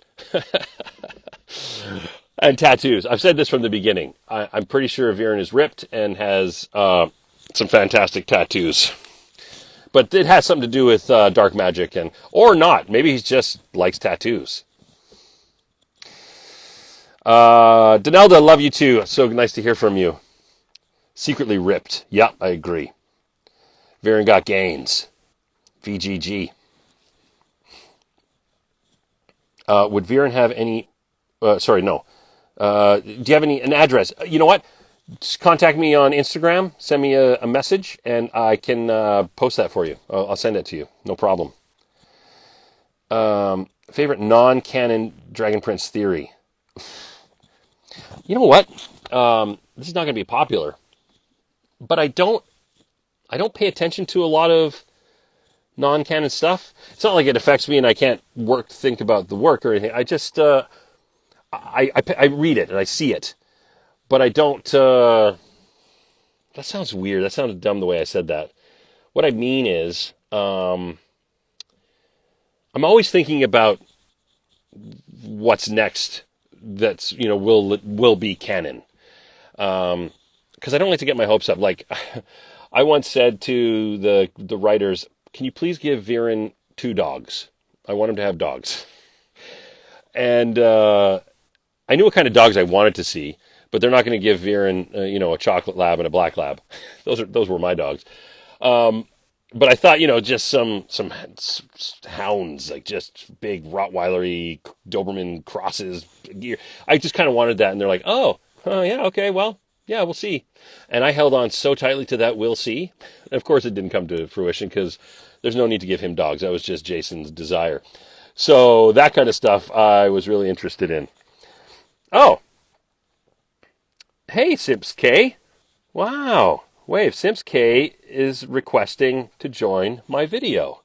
and tattoos. I've said this from the beginning. I'm pretty sure Viren is ripped and has some fantastic tattoos. But it has something to do with dark magic, or not. Maybe he just likes tattoos. Donelda, love you too. So nice to hear from you. Secretly ripped. Yep, I agree. Viren got gains. VGG. Would Viren have any... sorry, no. Do you have an address? You know what? Just contact me on Instagram. Send me a message, and I can post that for you. I'll send it to you. No problem. Favorite non-canon Dragon Prince theory? You know what? This is not going to be popular, but I don't pay attention to a lot of non-canon stuff. It's not like it affects me and I can't think about the work or anything. I just I read it and I see it, but I don't. That sounds weird. That sounded dumb the way I said that. What I mean is, I'm always thinking about what's next. That's will be canon. Because I don't like to get my hopes up. Like I once said to the writers, "Can you please give Viren 2 dogs? I want him to have dogs." And I knew what kind of dogs I wanted to see, but they're not going to give Viren, a chocolate lab and a black lab. Those were my dogs. But I thought, just some hounds, like just big Rottweiler-y Doberman crosses. I just kind of wanted that, and they're like, oh yeah, okay, well, yeah, we'll see. And I held on so tightly to that "we'll see." And of course, it didn't come to fruition because there's no need to give him dogs. That was just Jason's desire. So that kind of stuff I was really interested in. Oh, hey, Simps K. Wow. Wait, Simps K is requesting to join my video.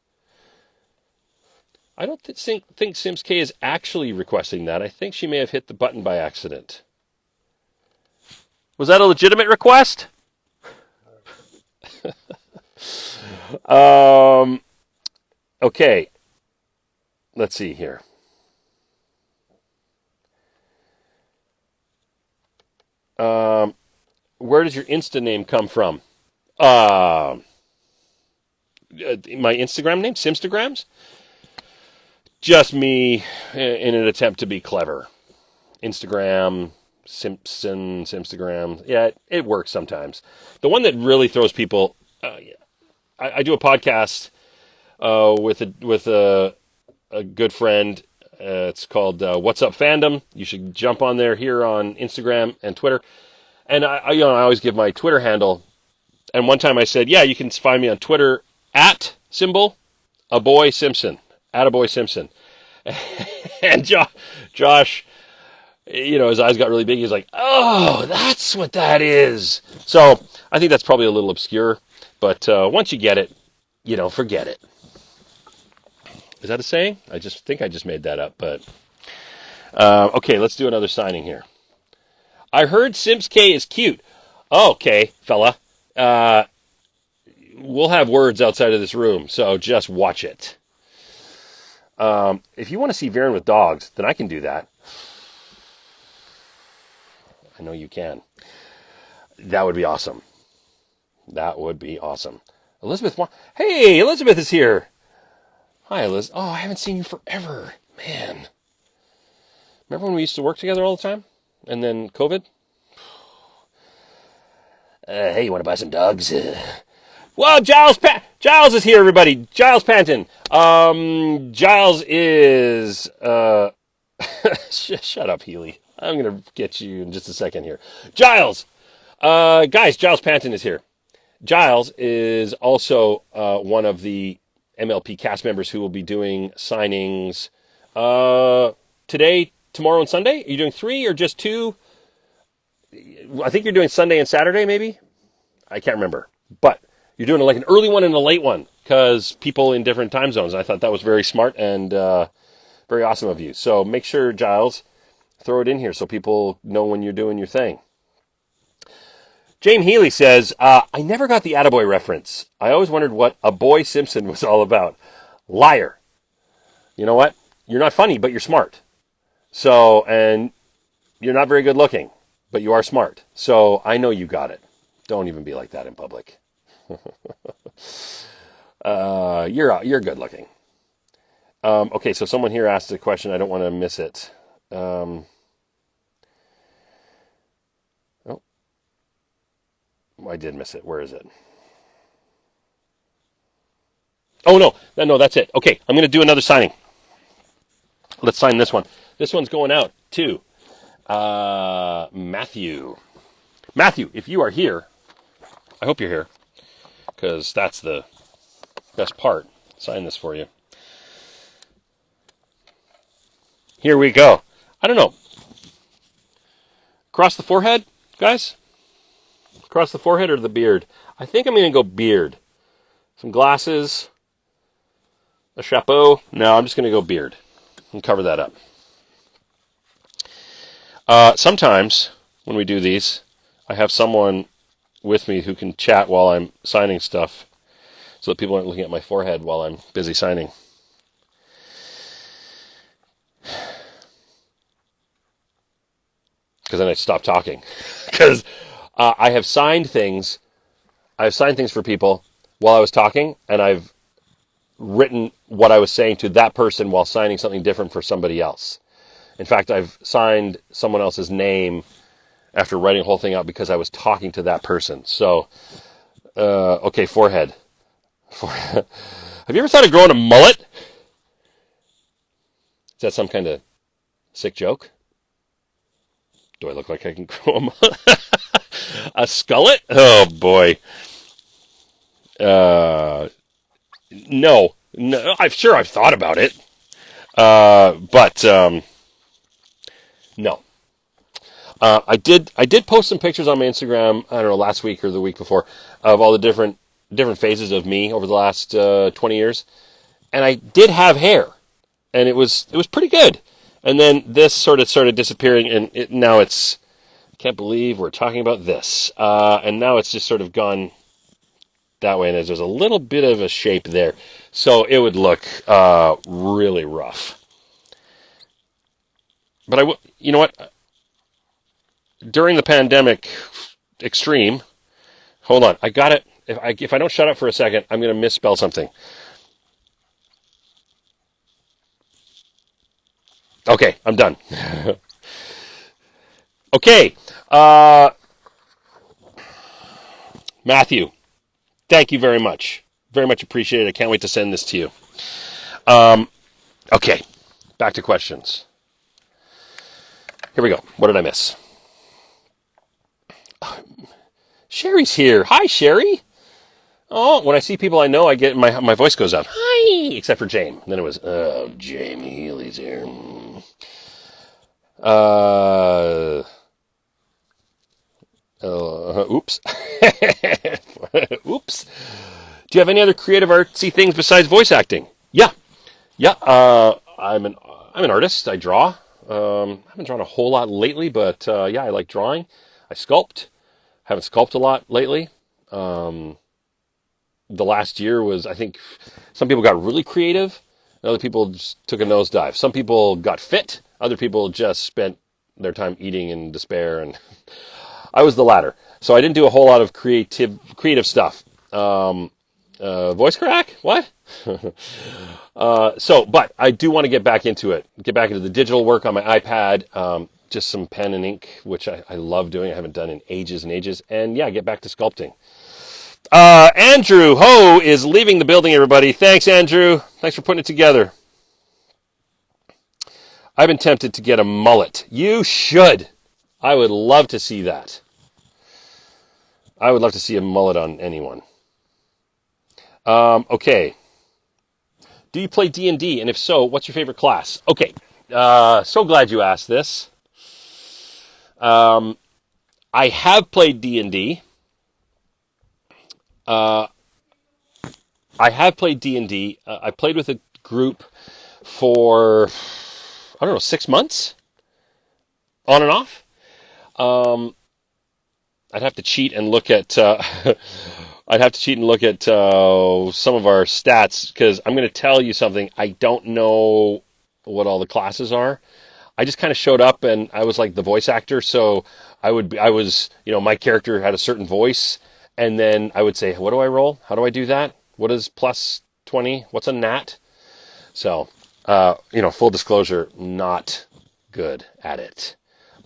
I don't think Simps K is actually requesting that. I think she may have hit the button by accident. Was that a legitimate request? Okay. Let's see here. Where does your Insta name come from? My Instagram name? Simstagrams? Just me in an attempt to be clever. Instagram, Simpson, Simstagram. Yeah, it works sometimes. The one that really throws people... I do a podcast with a good friend. It's called What's Up Fandom. You should jump on there here on Instagram and Twitter. And I always give my Twitter handle. And one time I said, yeah, you can find me on Twitter at @aboy Simpson. And Josh, his eyes got really big. He's like, oh, that's what that is. So I think that's probably a little obscure. But once you get it, forget it. Is that a saying? I just think I just made that up. But okay, let's do another signing here. I heard Simps K is cute. Oh, okay, fella. We'll have words outside of this room, so just watch it. If you want to see Viren with dogs, then I can do that. I know you can. That would be awesome. Elizabeth, hey, Elizabeth is here. Hi, Liz. Oh, I haven't seen you forever. Man. Remember when we used to work together all the time? And then COVID? Hey, you want to buy some dogs? Well, Giles is here, everybody. Giles Panton. Giles is... Shut up, Healy. I'm going to get you in just a second here. Giles! Guys, Giles Panton is here. Giles is also one of the MLP cast members who will be doing signings today, tomorrow, and Sunday. Are you doing 3 or just 2? I think you're doing Sunday and Saturday, maybe? I can't remember. But you're doing like an early one and a late one because people in different time zones. I thought that was very smart and very awesome of you. So make sure, Giles, throw it in here so people know when you're doing your thing. James Healy says, I never got the Attaboy reference. I always wondered what a boy Simpson was all about. Liar. You know what? You're not funny, but you're smart. So, and you're not very good looking, but you are smart. So I know you got it. Don't even be like that in public. You're good looking. Okay, so someone here asked a question. I don't want to miss it. Oh, I did miss it. Where is it? Oh, no, that's it. Okay, I'm going to do another signing. Let's sign this one. This one's going out to Matthew. Matthew, if you are here, I hope you're here, because that's the best part. Sign this for you. Here we go. I don't know. Across the forehead, guys? Across the forehead or the beard? I think I'm going to go beard. Some glasses. A chapeau. No, I'm just going to go beard and cover that up. Sometimes when we do these, I have someone with me who can chat while I'm signing stuff so that people aren't looking at my forehead while I'm busy signing. Because then I stop talking. Because I have signed things for people while I was talking, and I've written what I was saying to that person while signing something different for somebody else. In fact, I've signed someone else's name after writing the whole thing out because I was talking to that person. So, okay, forehead. Have you ever thought of growing a mullet? Is that some kind of sick joke? Do I look like I can grow a mullet? A skullet? Oh, boy. No, I've thought about it, but no. I did post some pictures on my Instagram. I don't know, last week or the week before, of all the different phases of me over the last 20 years, and I did have hair, and it was pretty good. And then this sort of started disappearing, and now it's. I can't believe we're talking about this, and now it's just sort of gone that way, and there's a little bit of a shape there, so it would look really rough. But you know what? During the pandemic extreme, hold on, I got it. If I don't shut up for a second, I'm going to misspell something. Okay, I'm done. Okay, Matthew. Thank you very much. Very much appreciated. I can't wait to send this to you. Okay, back to questions. Here we go. What did I miss? Sherry's here. Hi, Sherry. Oh, when I see people I know, I get my voice goes up. Hi, except for Jamie. And then it was, oh, Jamie Healy's here. Oops. Oops. Do you have any other creative artsy things besides voice acting? Yeah. I'm an artist. I draw. I haven't drawn a whole lot lately, but yeah, I like drawing. I sculpt. Haven't sculpted a lot lately. The last year was, I think, some people got really creative, and other people just took a nosedive. Some people got fit. Other people just spent their time eating in despair, and I was the latter. So I didn't do a whole lot of creative stuff. Voice crack? What? But I do want to get back into it. Get back into the digital work on my iPad. Just some pen and ink, which I love doing. I haven't done in ages and ages. And yeah, get back to sculpting. Andrew Ho is leaving the building, everybody. Thanks, Andrew. Thanks for putting it together. I've been tempted to get a mullet. You should. I would love to see that. I would love to see a mullet on anyone. Okay. Do you play D&D? And if so, what's your favorite class? Okay. So glad you asked this. I have played D&D. I played with a group for, I don't know, 6 months? On and off? I'd have to cheat and look at some of our stats, because I'm going to tell you something. I don't know what all the classes are. I just kind of showed up, and I was like the voice actor, so my character had a certain voice, and then I would say, what do I roll? How do I do that? What is plus 20? What's a nat? So, full disclosure, not good at it.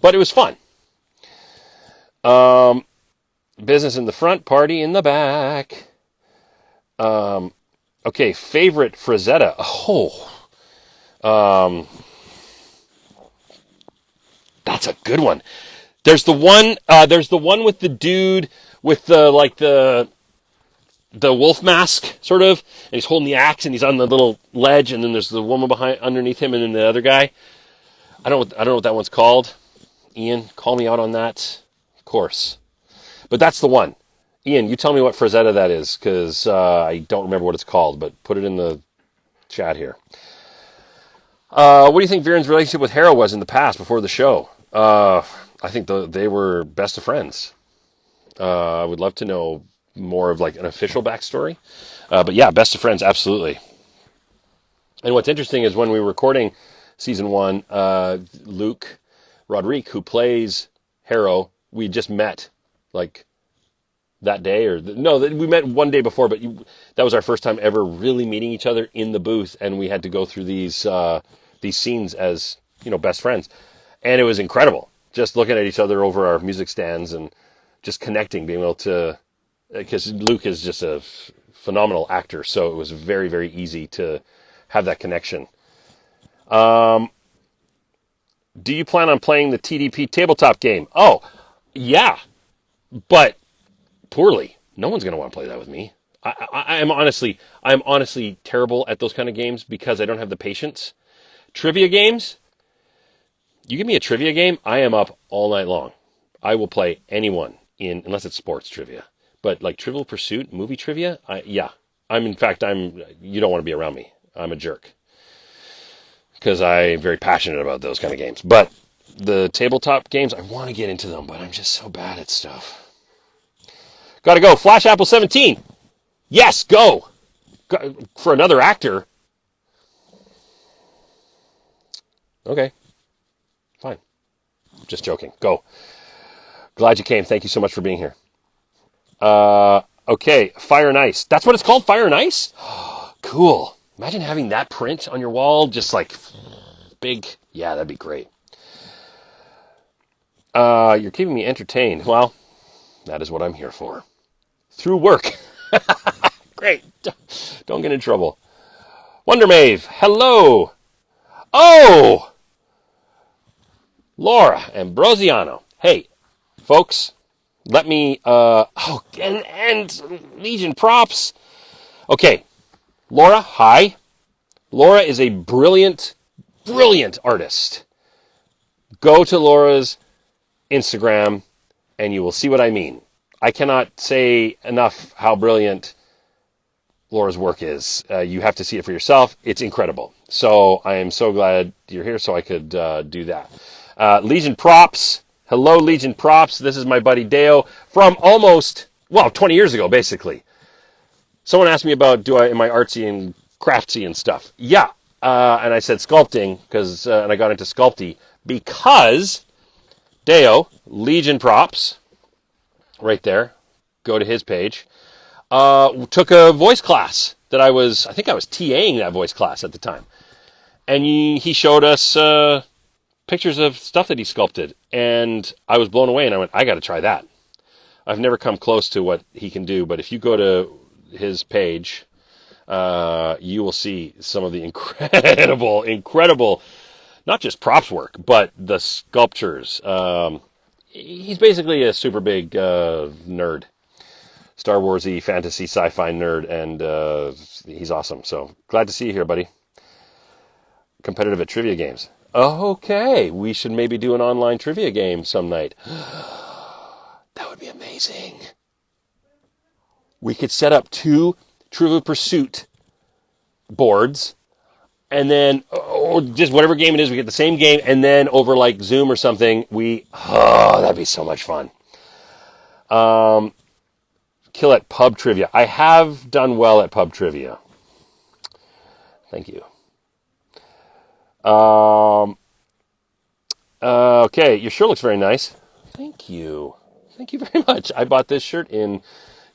But it was fun. Business in the front, party in the back. Okay, favorite Frazetta. That's a good one. There's the one. There's the one with the dude with the wolf mask, sort of, and he's holding the axe and he's on the little ledge, and then there's the woman underneath him, and then the other guy. I don't know what that one's called. Ian, call me out on that. Of course, but that's the one. Ian, you tell me what Frazetta that is, because I don't remember what it's called, but put it in the chat here. What do you think Viren's relationship with Harrow was in the past, before the show? I think they were best of friends. I would love to know more of like an official backstory. But yeah, best of friends, absolutely. And what's interesting is when we were recording season 1, Luke Rodrigue, who plays Harrow, we just met like that day, we met one day before, but that was our first time ever really meeting each other in the booth, and we had to go through these scenes as best friends, and it was incredible just looking at each other over our music stands and just connecting, being able to, because Luke is just a phenomenal actor, so it was very, very easy to have that connection. Do you plan on playing the TDP tabletop game? Oh, yeah, but poorly. No one's going to want to play that with me. I'm honestly terrible at those kind of games because I don't have the patience. Trivia games, you give me a trivia game, I am up all night long. I will play anyone unless it's sports trivia. But like Trivial Pursuit, movie trivia, you don't want to be around me. I'm a jerk. Because I'm very passionate about those kind of games. But the tabletop games, I want to get into them, but I'm just so bad at stuff. Gotta go. Flash Apple 17. Yes, go. For another actor. Okay. Fine. Just joking. Go. Glad you came. Thank you so much for being here. Okay. Fire and Ice. That's what it's called? Fire and Ice? Cool. Imagine having that print on your wall. Just like big. Yeah, that'd be great. You're keeping me entertained. Well, that is what I'm here for. Through work. Great. Don't get in trouble. Wonder Mave. Hello. Oh! Laura Ambrosiano. Hey, folks, let me, and Legion props. Okay. Laura, hi. Laura is a brilliant, brilliant artist. Go to Laura's Instagram and you will see what I mean. I cannot say enough how brilliant Laura's work is. You have to see it for yourself. It's incredible. So I am so glad you're here so I could do that. Legion Props. Hello, Legion Props. This is my buddy Deo from 20 years ago, basically. Someone asked me about am I artsy and craftsy and stuff. Yeah. And I said sculpting and I got into sculpty because Deo, Legion Props, right there, go to his page, took a voice class that I think I was TAing that voice class at the time. And he showed us pictures of stuff that he sculpted. And I was blown away, and I went, I got to try that. I've never come close to what he can do, but if you go to his page, you will see some of the incredible, not just props work, but the sculptures. He's basically a super big nerd. Star Wars-y, fantasy, sci-fi nerd, and he's awesome. So glad to see you here, buddy. Competitive at trivia games. Okay, we should maybe do an online trivia game some night. That would be amazing. We could set up 2 Trivial Pursuit boards, and then just whatever game it is, we get the same game, and then over like Zoom or something, that'd be so much fun. Kill at pub trivia. I have done well at pub trivia. Thank you. Okay, your shirt looks very nice. Thank you. Thank you very much. I bought this shirt in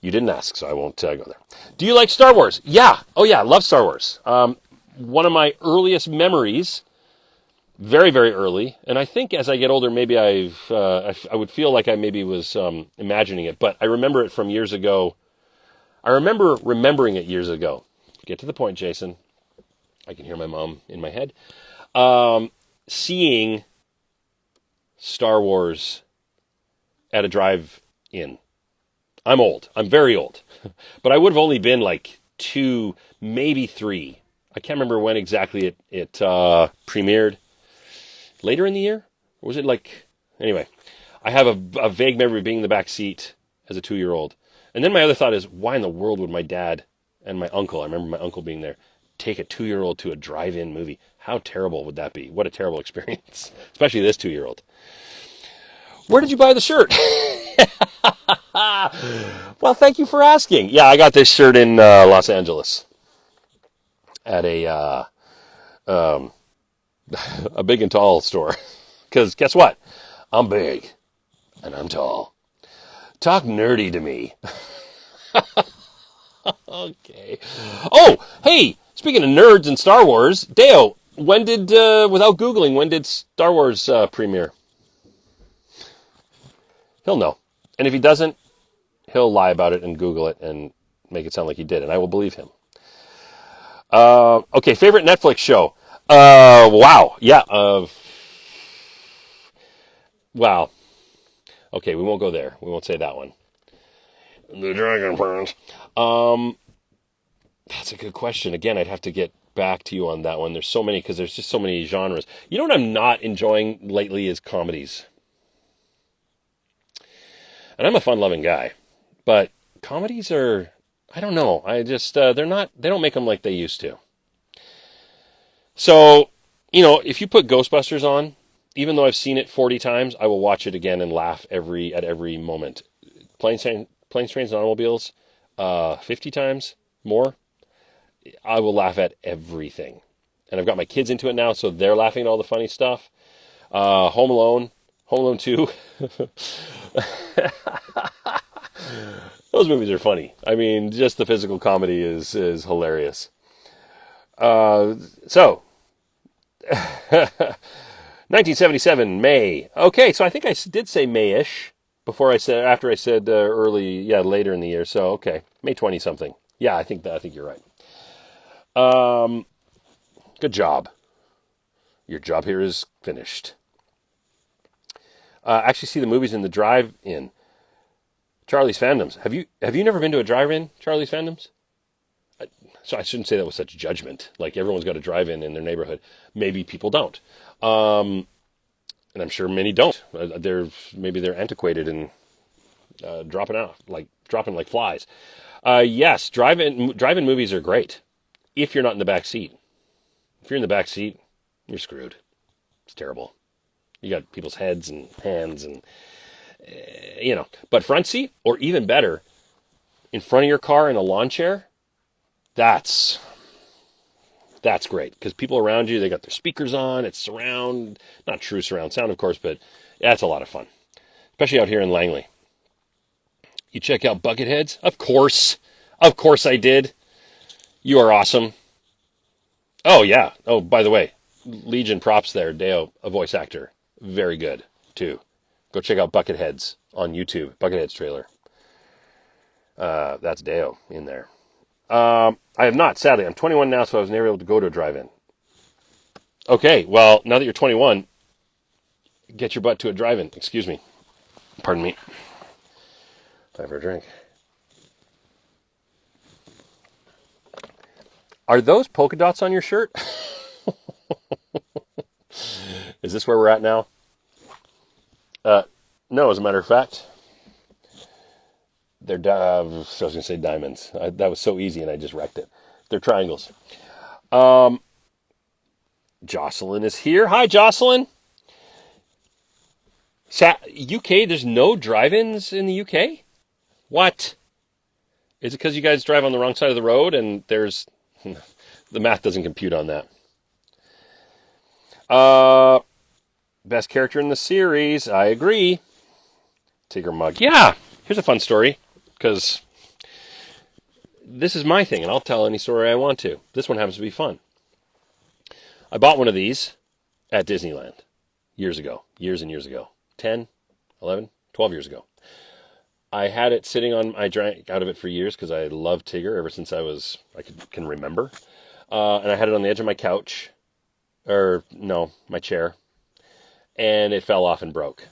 You didn't ask, so I won't go there. Do you like Star Wars? Yeah. Oh, yeah, I love Star Wars. One of my earliest memories, very, very early, and I think as I get older, maybe I would feel like I maybe was imagining it, but I remember it from years ago. I remember remembering it years ago. Get to the point, Jason. I can hear my mom in my head. Seeing Star Wars at a drive-in. I'm old. I'm very old. But I would have only been like 2, maybe 3. I can't remember when exactly it premiered. Later in the year? Or was it like... Anyway, I have a vague memory of being in the back seat as a 2-year-old. And then my other thought is, why in the world would my dad and my uncle, I remember my uncle being there, take a 2-year-old to a drive-in movie? How terrible would that be? What a terrible experience. Especially this 2-year-old. Where did you buy the shirt? Well, thank you for asking. Yeah, I got this shirt in Los Angeles at a big and tall store. Because guess what? I'm big and I'm tall. Talk nerdy to me. Okay. Oh, hey, speaking of nerds and Star Wars, Deo, when did, without Googling, when did Star Wars premiere? He'll know. And if he doesn't, he'll lie about it and Google it and make it sound like he did, and I will believe him. Okay, favorite Netflix show. Wow. Yeah. Wow. Okay, we won't go there. We won't say that one. The Dragon Prince. That's a good question. Again, I'd have to get back to you on that one. There's so many, because there's just so many genres. You know what I'm not enjoying lately is comedies. And I'm a fun-loving guy, but comedies are, I don't know. I just, they don't make them like they used to. So, if you put Ghostbusters on, even though I've seen it 40 times, I will watch it again and laugh at every moment. Planes, Trains, and Automobiles, 50 times more, I will laugh at everything. And I've got my kids into it now, so they're laughing at all the funny stuff. Home Alone 2. Those movies are funny. I mean, just the physical comedy is hilarious. So, 1977, May. Okay, so I think I did say May-ish after I said later in the year. So, okay, May 20 something. Yeah, I think you're right. Good job. Your job here is finished. Actually see the movies in the drive-in. Charlie's Fandoms. Have you never been to a drive-in, Charlie's Fandoms? So I shouldn't say that with such judgment. Like everyone's got a drive-in in their neighborhood. Maybe people don't. And I'm sure many don't. Maybe they're antiquated and dropping like flies. Yes, drive-in movies are great if you're not in the back seat. If you're in the back seat, you're screwed. It's terrible. You got people's heads and hands and, But front seat, or even better, in front of your car in a lawn chair, that's great. Because people around you, they got their speakers on, it's surround, not true surround sound, of course, but that's a lot of fun. Especially out here in Langley. You check out Bucketheads? Of course I did. You are awesome. Oh, yeah. Oh, by the way, Legion props there. Deo, a voice actor. Very good, too. Go check out Bucketheads on YouTube. Bucketheads trailer. That's Deo in there. I have not, sadly. I'm 21 now, so I was never able to go to a drive-in. Okay, well, now that you're 21, get your butt to a drive-in. Excuse me. Pardon me. Time for a drink. Are those polka dots on your shirt? Is this where we're at now? No, as a matter of fact. They're, I was going to say diamonds. That was so easy and I just wrecked it. They're triangles. Jocelyn is here. Hi, Jocelyn. UK, there's no drive-ins in the UK? What? Is it because you guys drive on the wrong side of the road and there's... The math doesn't compute on that. Best character in the series. I agree. Tigger Mug. Yeah. Here's a fun story. Because this is my thing, and I'll tell any story I want to. This one happens to be fun. I bought one of these at Disneyland years ago, years and years ago, 10, 11, 12 years ago. I had it sitting on, I drank out of it for years because I loved Tigger ever since I can remember. And I had it on the edge of my couch, my chair, and it fell off and broke.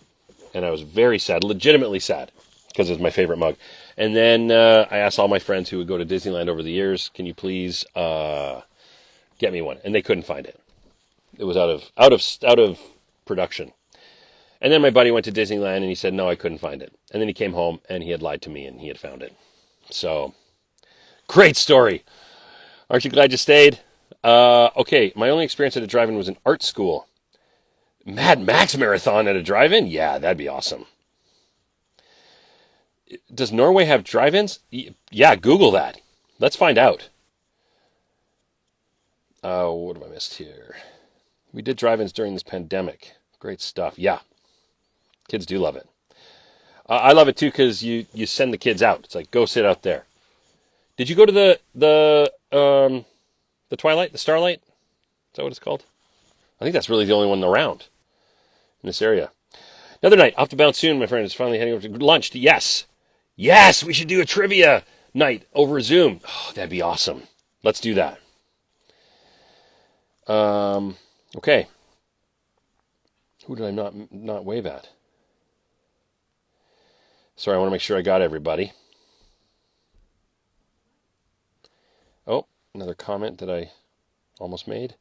And I was very sad, legitimately sad, because it was my favorite mug. And then I asked all my friends who would go to Disneyland over the years, can you please get me one? And they couldn't find it. It was out of production. And then my buddy went to Disneyland and he said, no, I couldn't find it. And then he came home and he had lied to me and he had found it. So, great story. Aren't you glad you stayed? Okay, my only experience at a drive-in was in art school. Mad Max marathon at a drive-in? Yeah, that'd be awesome. Does Norway have drive-ins? Yeah, Google that. Let's find out. What have I missed here? We did drive-ins during this pandemic. Great stuff. Yeah. Kids do love it. I love it too because you send the kids out. It's like, go sit out there. Did you go to the Twilight, the Starlight? Is that what it's called? I think that's really the only one around in this area. Another night, off to bounce soon. My friend is finally heading over to lunch. Yes, we should do a trivia night over Zoom. Oh, that'd be awesome. Let's do that. Okay. Who did I not wave at? Sorry, I want to make sure I got everybody. Oh, another comment that I almost made.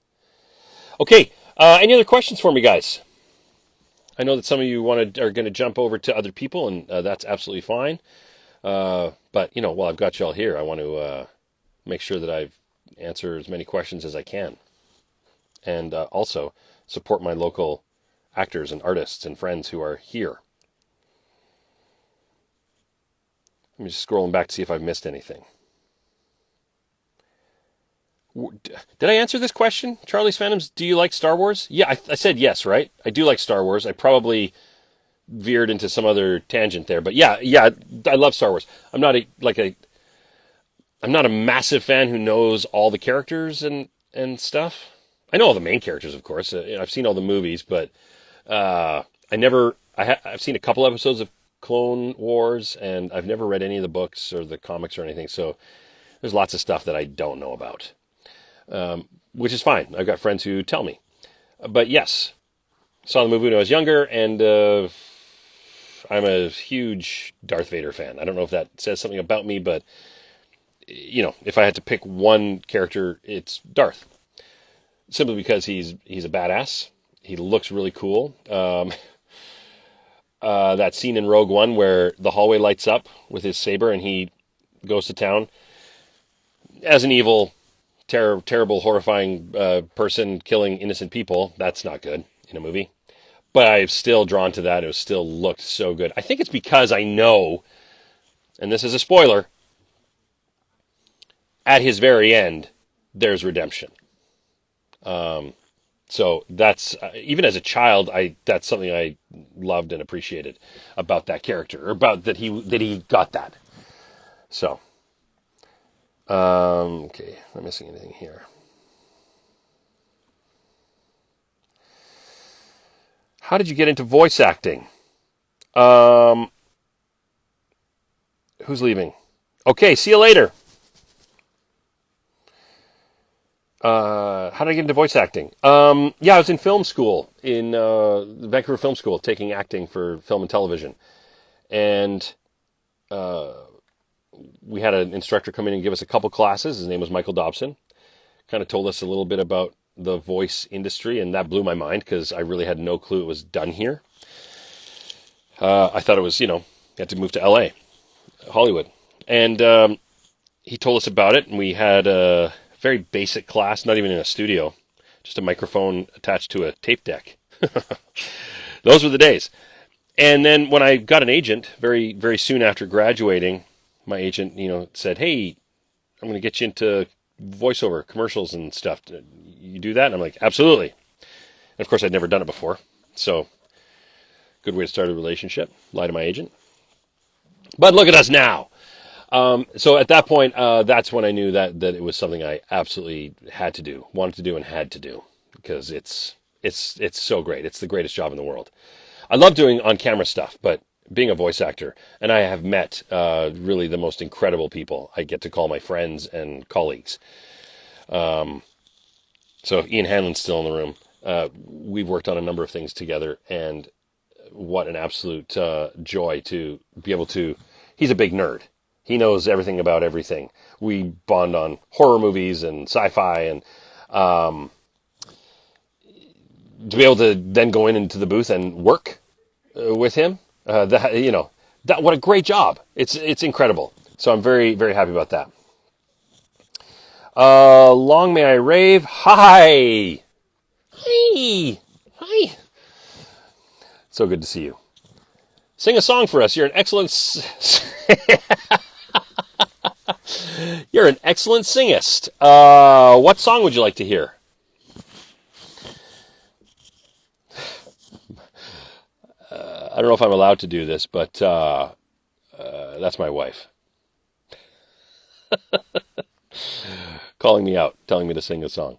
Okay, any other questions for me, guys? I know that some of you are going to jump over to other people, and that's absolutely fine. But, while I've got you all here, I want to make sure that I've answered as many questions as I can. And also support my local actors and artists and friends who are here. Let me just scrolling back to see if I've missed anything. Did I answer this question? Charlie's Phantoms, do you like Star Wars? Yeah, I said yes, right? I do like Star Wars. I probably veered into some other tangent there. But yeah, I love Star Wars. I'm not a massive fan who knows all the characters and stuff. I know all the main characters, of course. I've seen all the movies, but I've seen a couple episodes of Clone Wars, and I've never read any of the books or the comics or anything, so there's lots of stuff that I don't know about, which is fine. I've got friends who tell me. But yes, saw the movie when I was younger, and I'm a huge Darth Vader fan. I don't know if that says something about me, but, if I had to pick one character, it's Darth. Simply because he's a badass. He looks really cool. That scene in Rogue One where the hallway lights up with his saber and he goes to town as an evil, terrible, horrifying person killing innocent people. That's not good in a movie. But I'm still drawn to that. It still looked so good. I think it's because I know, and this is a spoiler, at his very end, there's redemption. So that's, even as a child, that's something I loved and appreciated about that character, or about that he got that. So, okay, am I missing anything here? How did you get into voice acting? Who's leaving? Okay, see you later. How did I get into voice acting? I was in film school, in Vancouver Film School, taking acting for film and television. And we had an instructor come in and give us a couple classes. His name was Michael Dobson. Kind of told us a little bit about the voice industry, and that blew my mind because I really had no clue it was done here. I thought it was, you had to move to LA, Hollywood. And he told us about it, and we had a very basic class, not even in a studio, just a microphone attached to a tape deck. Those were the days. And then when I got an agent, very, very soon after graduating, my agent, said, hey, I'm going to get you into voiceover, commercials and stuff. You do that? And I'm like, absolutely. And of course, I'd never done it before. So, good way to start a relationship. Lie to my agent. But look at us now. So at that point, that's when I knew that it was something I absolutely had to do, wanted to do, and had to do, because it's so great. It's the greatest job in the world. I love doing on-camera stuff, but being a voice actor, and I have met really the most incredible people I get to call my friends and colleagues. So Ian Hanlon's still in the room. We've worked on a number of things together, and what an absolute joy to be able to... He's a big nerd. He knows everything about everything. We bond on horror movies and sci-fi, and to be able to then go into the booth and work with him, what a great job. It's incredible. So I'm very, very happy about that. Long may I rave. Hi. So good to see you. Sing a song for us. You're an excellent You're an excellent singist. What song would you like to hear? I don't know if I'm allowed to do this, but that's my wife. Calling me out, telling me to sing a song.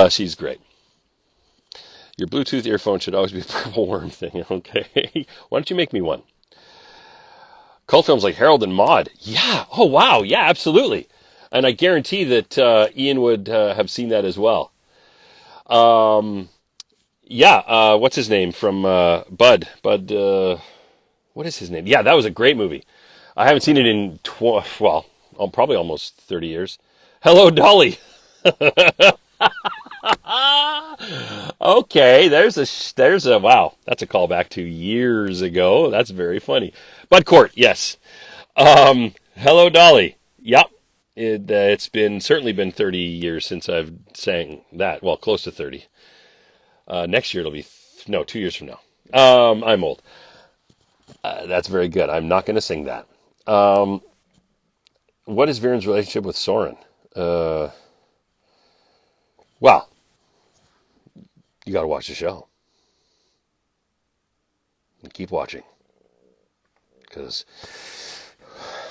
She's great. Your Bluetooth earphone should always be a purple worm thing. Okay. Why don't you make me one? Cult films like Harold and Maude. Yeah. Oh, wow. Yeah, absolutely. And I guarantee that Ian would have seen that as well. Yeah. What's his name from Bud? Bud, what is his name? Yeah, that was a great movie. I haven't seen it in, probably almost 30 years. Hello, Dolly. Okay, there's a wow. That's a callback to years ago. That's very funny. Bud Court, yes. Hello, Dolly. Yep. It's certainly been 30 years since I've sang that. Well, close to 30. Next year it'll be 2 years from now. I'm old. That's very good. I'm not going to sing that. What is Viren's relationship with Soren? Well, you got to watch the show. And keep watching. Because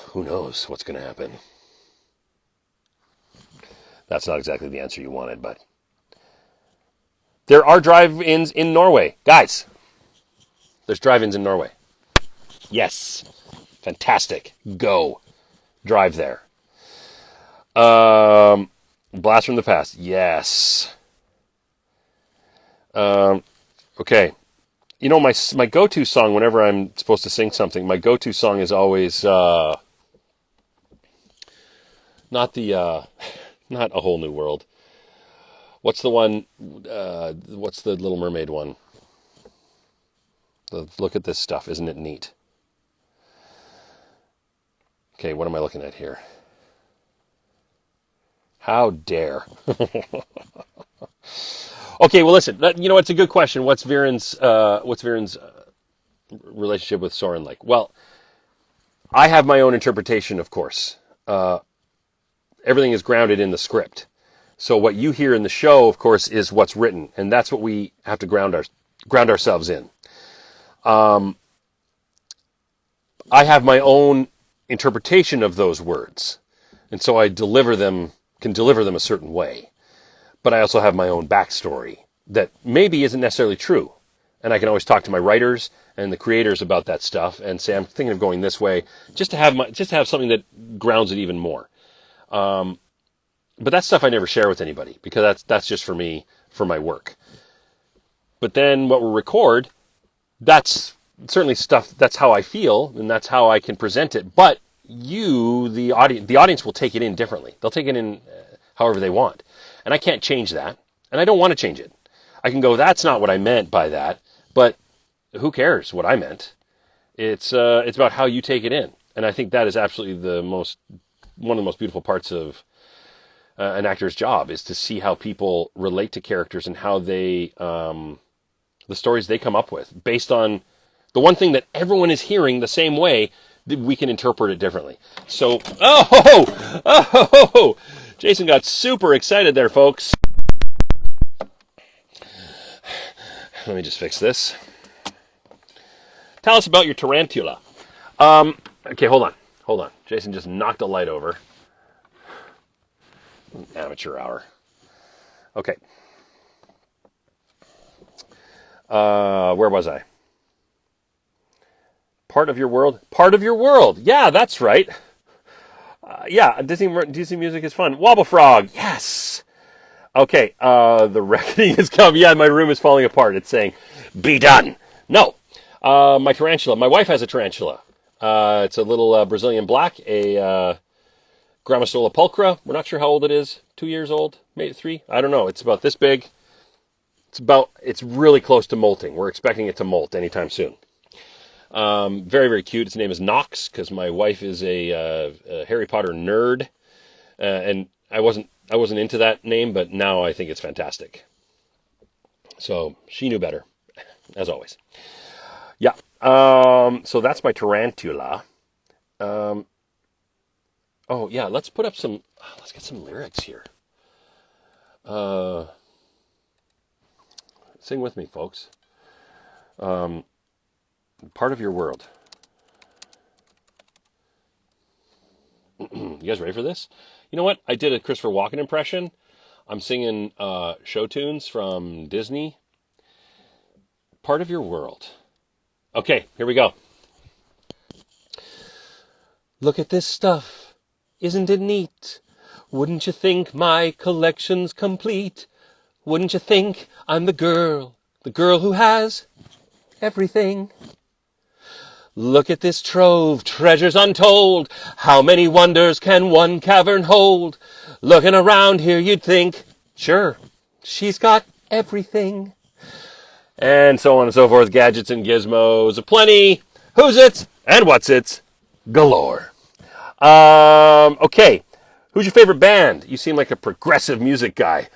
who knows what's going to happen. That's not exactly the answer you wanted, but... There are drive-ins in Norway. Guys, there's drive-ins in Norway. Yes. Fantastic. Go. Drive there. Blast from the Past. Yes. Okay. You know, my go-to song whenever I'm supposed to sing something, my go-to song is always not not A Whole New World. What's the one? What's the Little Mermaid one? Look at this stuff. Isn't it neat? Okay, what am I looking at here? How dare. Okay, well, listen. It's a good question. What's Viren's relationship with Soren like? Well, I have my own interpretation, of course. Everything is grounded in the script. So what you hear in the show, of course, is what's written, and that's what we have to ground ourselves in. I have my own interpretation of those words, and so I can deliver them a certain way. But I also have my own backstory that maybe isn't necessarily true, and I can always talk to my writers and the creators about that stuff and say I'm thinking of going this way, just to have something that grounds it even more. But that's stuff I never share with anybody because that's just for me, for my work. But then what we'll record, that's certainly stuff, that's how I feel and that's how I can present it. But the audience will take it in differently. They'll take it in however they want. And I can't change that. And I don't want to change it. I can go, that's not what I meant by that. But who cares what I meant? It's about how you take it in. And I think that is absolutely one of the most beautiful parts of an actor's job is to see how people relate to characters and how they, the stories they come up with based on the one thing that everyone is hearing the same way, that we can interpret it differently. So, Jason got super excited there, folks. Let me just fix this. Tell us about your tarantula. Okay, hold on. Hold on. Jason just knocked a light over. Amateur hour. Okay. Where was I? Part of your world? Part of your world. Yeah, that's right. Yeah, Disney music is fun. Wobble Frog. Yes. Okay, the reckoning has come. Yeah, my room is falling apart. It's saying, be done. No. My tarantula. My wife has a tarantula. It's a little Brazilian black, a Grammostola pulchra. We're not sure how old it is. 2 years old? Maybe 3? I don't know. It's about this big. It's really close to molting. We're expecting it to molt anytime soon. Very, very cute. Its name is Nox, because my wife is a Harry Potter nerd. And I wasn't into that name, but now I think it's fantastic. So she knew better, as always. Yeah. So that's my tarantula. Oh yeah, let's get some lyrics here. Sing with me, folks. Part of your world. You guys ready for this? You know what? I did a Christopher Walken impression. I'm singing show tunes from Disney. Part of your world. Okay, here we go. Look at this stuff. Isn't it neat? Wouldn't you think my collection's complete? Wouldn't you think I'm the girl who has everything? Look at this trove, treasures untold. How many wonders can one cavern hold? Looking around here, you'd think, sure, she's got everything. And so on and so forth, gadgets and gizmos aplenty. Who's it and what's it? Galore. Okay, who's your favorite band? You seem like a progressive music guy.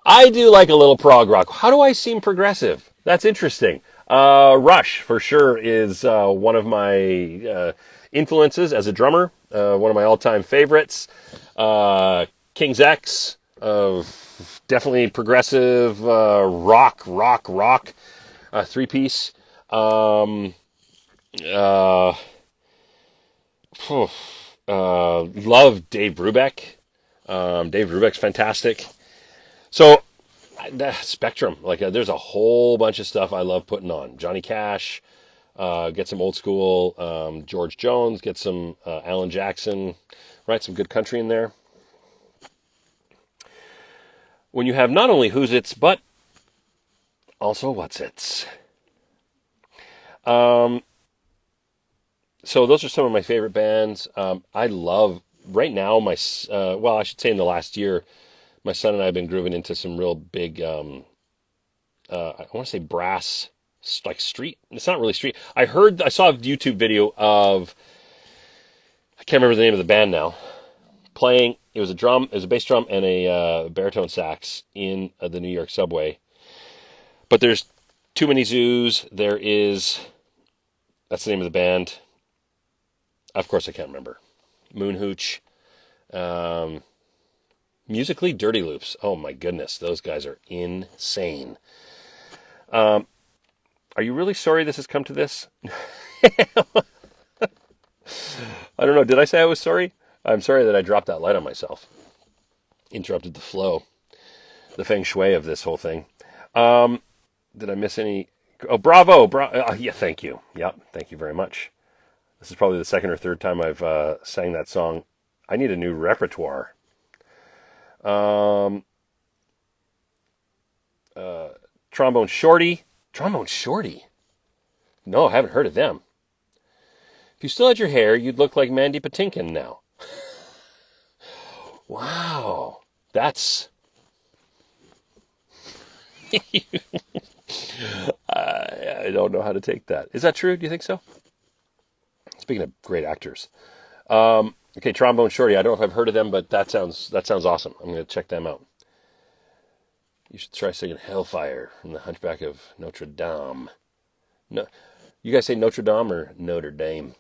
I do like a little prog rock. How do I seem progressive? That's interesting. Rush, for sure, is one of my influences as a drummer. One of my all-time favorites. King's X, definitely progressive rock, three-piece. Love Dave Brubeck. Dave Brubeck's fantastic. So, spectrum. There's a whole bunch of stuff I love putting on. Johnny Cash, get some old school George Jones, get some Alan Jackson, right? Some good country in there. When you have not only who's it's, but also what's it's. So those are some of my favorite bands. I love, right now, I should say in the last year, my son and I have been grooving into some real big, I want to say brass, like street. It's not really street. I saw a YouTube video of, I can't remember the name of the band now, playing, it was a bass drum and a baritone sax in the New York subway. But there's Too Many Zoos. That's the name of the band. Of course I can't remember. Moon Hooch. Musically, Dirty Loops. Oh my goodness, those guys are insane. Are you really sorry this has come to this? I don't know. Did I say I was sorry? I'm sorry that I dropped that light on myself. Interrupted the flow. The feng shui of this whole thing. Did I miss any? Oh, bravo. Yeah, thank you. Yep, thank you very much. This is probably the second or third time I've sang that song. I need a new repertoire. Trombone Shorty. Trombone Shorty? No, I haven't heard of them. If you still had your hair, you'd look like Mandy Patinkin now. Wow. That's... I don't know how to take that. Is that true? Do you think so? Speaking of great actors. Okay, Trombone Shorty. I don't know if I've heard of them, but that sounds awesome. I'm going to check them out. You should try singing Hellfire from The Hunchback of Notre Dame. No, you guys say Notre Dame or Notre Dame?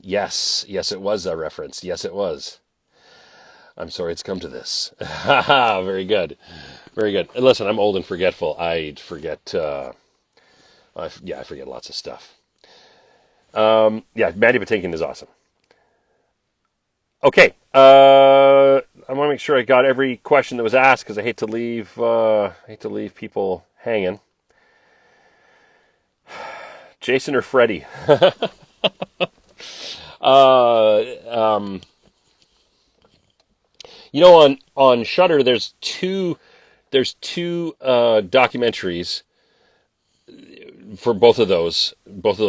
Yes, it was a reference. Yes, it was. I'm sorry it's come to this. Very good. Very good. And listen, I'm old and forgetful. I forget, I forget lots of stuff. Mandy Patinkin is awesome. Okay. I want to make sure I got every question that was asked because I hate to leave people hanging. Jason or Freddy? On Shudder, there's two documentaries for both of those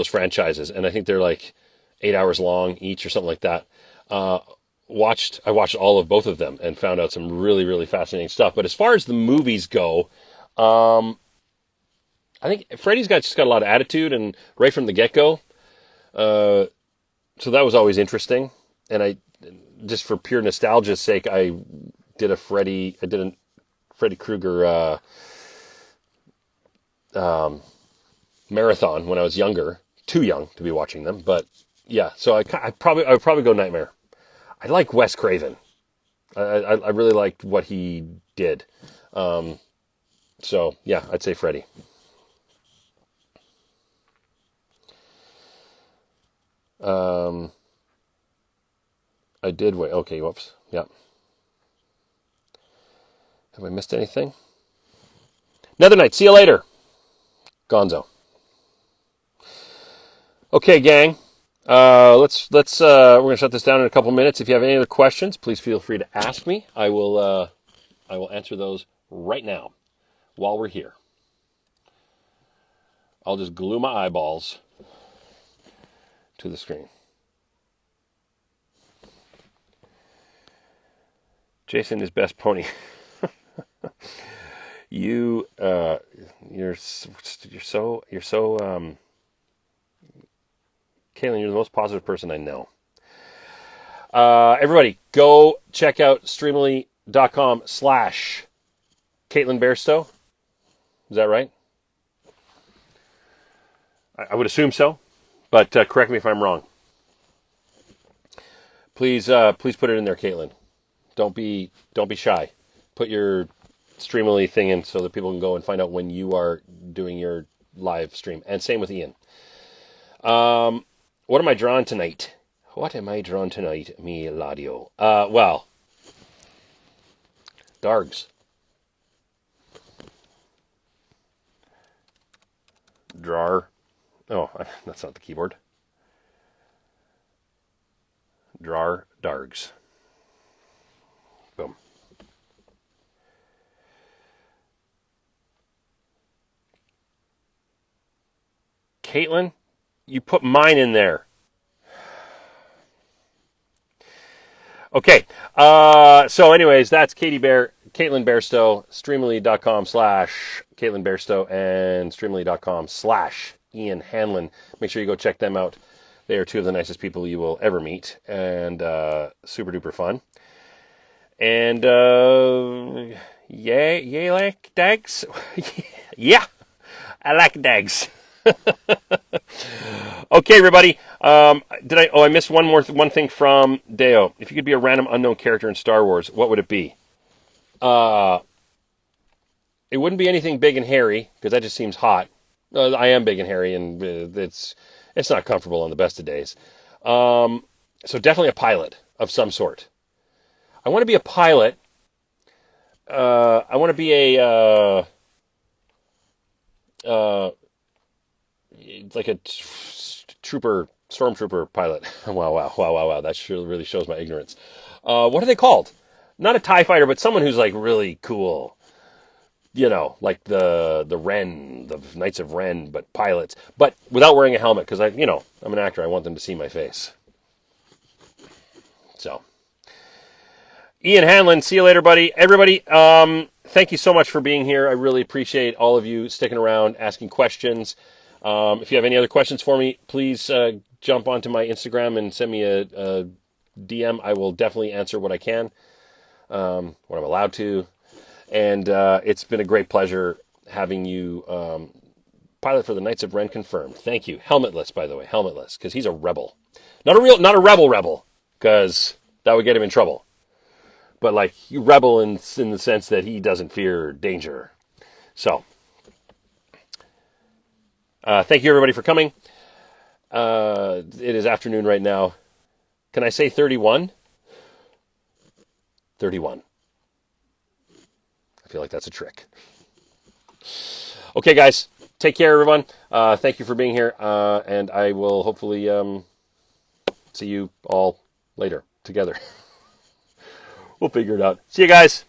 franchises, and I think they're like 8 hours long each or something like that. I watched all of both of them and found out some really, really fascinating stuff. But as far as the movies go, I think Freddy's just got a lot of attitude, and right from the get-go. So that was always interesting. And I, just for pure nostalgia's sake, I did a Freddy Krueger marathon when I was younger. Too young to be watching them, but yeah. So I would probably go Nightmare. I like Wes Craven. I really liked what he did. So yeah, I'd say Freddy. I did wait. Okay, whoops. Yeah. Have I missed anything? Another night. See you later. Gonzo. Okay, gang. Let's we're gonna shut this down in a couple minutes. If you have any other questions, please feel free to ask me. I will answer those right now while we're here. I'll just glue my eyeballs to the screen. Jason is best pony. You're so Caitlin, you're the most positive person I know. Everybody, go check out Streamily.com/Caitlin Bairstow. Is that right? I would assume so, but correct me if I'm wrong. Please put it in there, Caitlin. Don't be shy. Put your Streamily thing in so that people can go and find out when you are doing your live stream. And same with Ian. What am I drawing tonight? Me Ladio. Well, Dargs. Drawer. Oh, that's not the keyboard. Drawer, Dargs. Boom. Caitlin, you put mine in there. Okay. So anyways, that's Caitlin Bairstow, Streamily.com/Caitlin Bairstow, and Streamily.com/Ian Hanlon. Make sure you go check them out. They are two of the nicest people you will ever meet, and super duper fun. And you like dags? Yeah, I like dags. Okay, everybody. I missed one thing from Deo. If you could be a random unknown character in Star Wars, what would it be? It wouldn't be anything big and hairy because that just seems hot. I am big and hairy, and it's not comfortable on the best of days. So definitely a pilot of some sort. I want to be a pilot. I want to be a like a stormtrooper pilot. Wow. That really shows my ignorance. What are they called? Not a TIE fighter, but someone who's like really cool. You know, like the Ren, the Knights of Ren, but pilots, but without wearing a helmet because I'm an actor. I want them to see my face. So, Ian Hanlon, see you later, buddy. Everybody, thank you so much for being here. I really appreciate all of you sticking around, asking questions. If you have any other questions for me, please jump onto my Instagram and send me a DM. I will definitely answer what I can, what I'm allowed to. And it's been a great pleasure having you pilot for the Knights of Ren confirmed. Thank you. Helmetless, by the way. Helmetless, because he's a rebel. Not a rebel, because that would get him in trouble. but like rebel in the sense that he doesn't fear danger. So, thank you everybody for coming. It is afternoon right now. Can I say 31? 31. I feel like that's a trick. Okay, guys. Take care, everyone. Thank you for being here. And I will hopefully see you all later together. We'll figure it out. See you guys.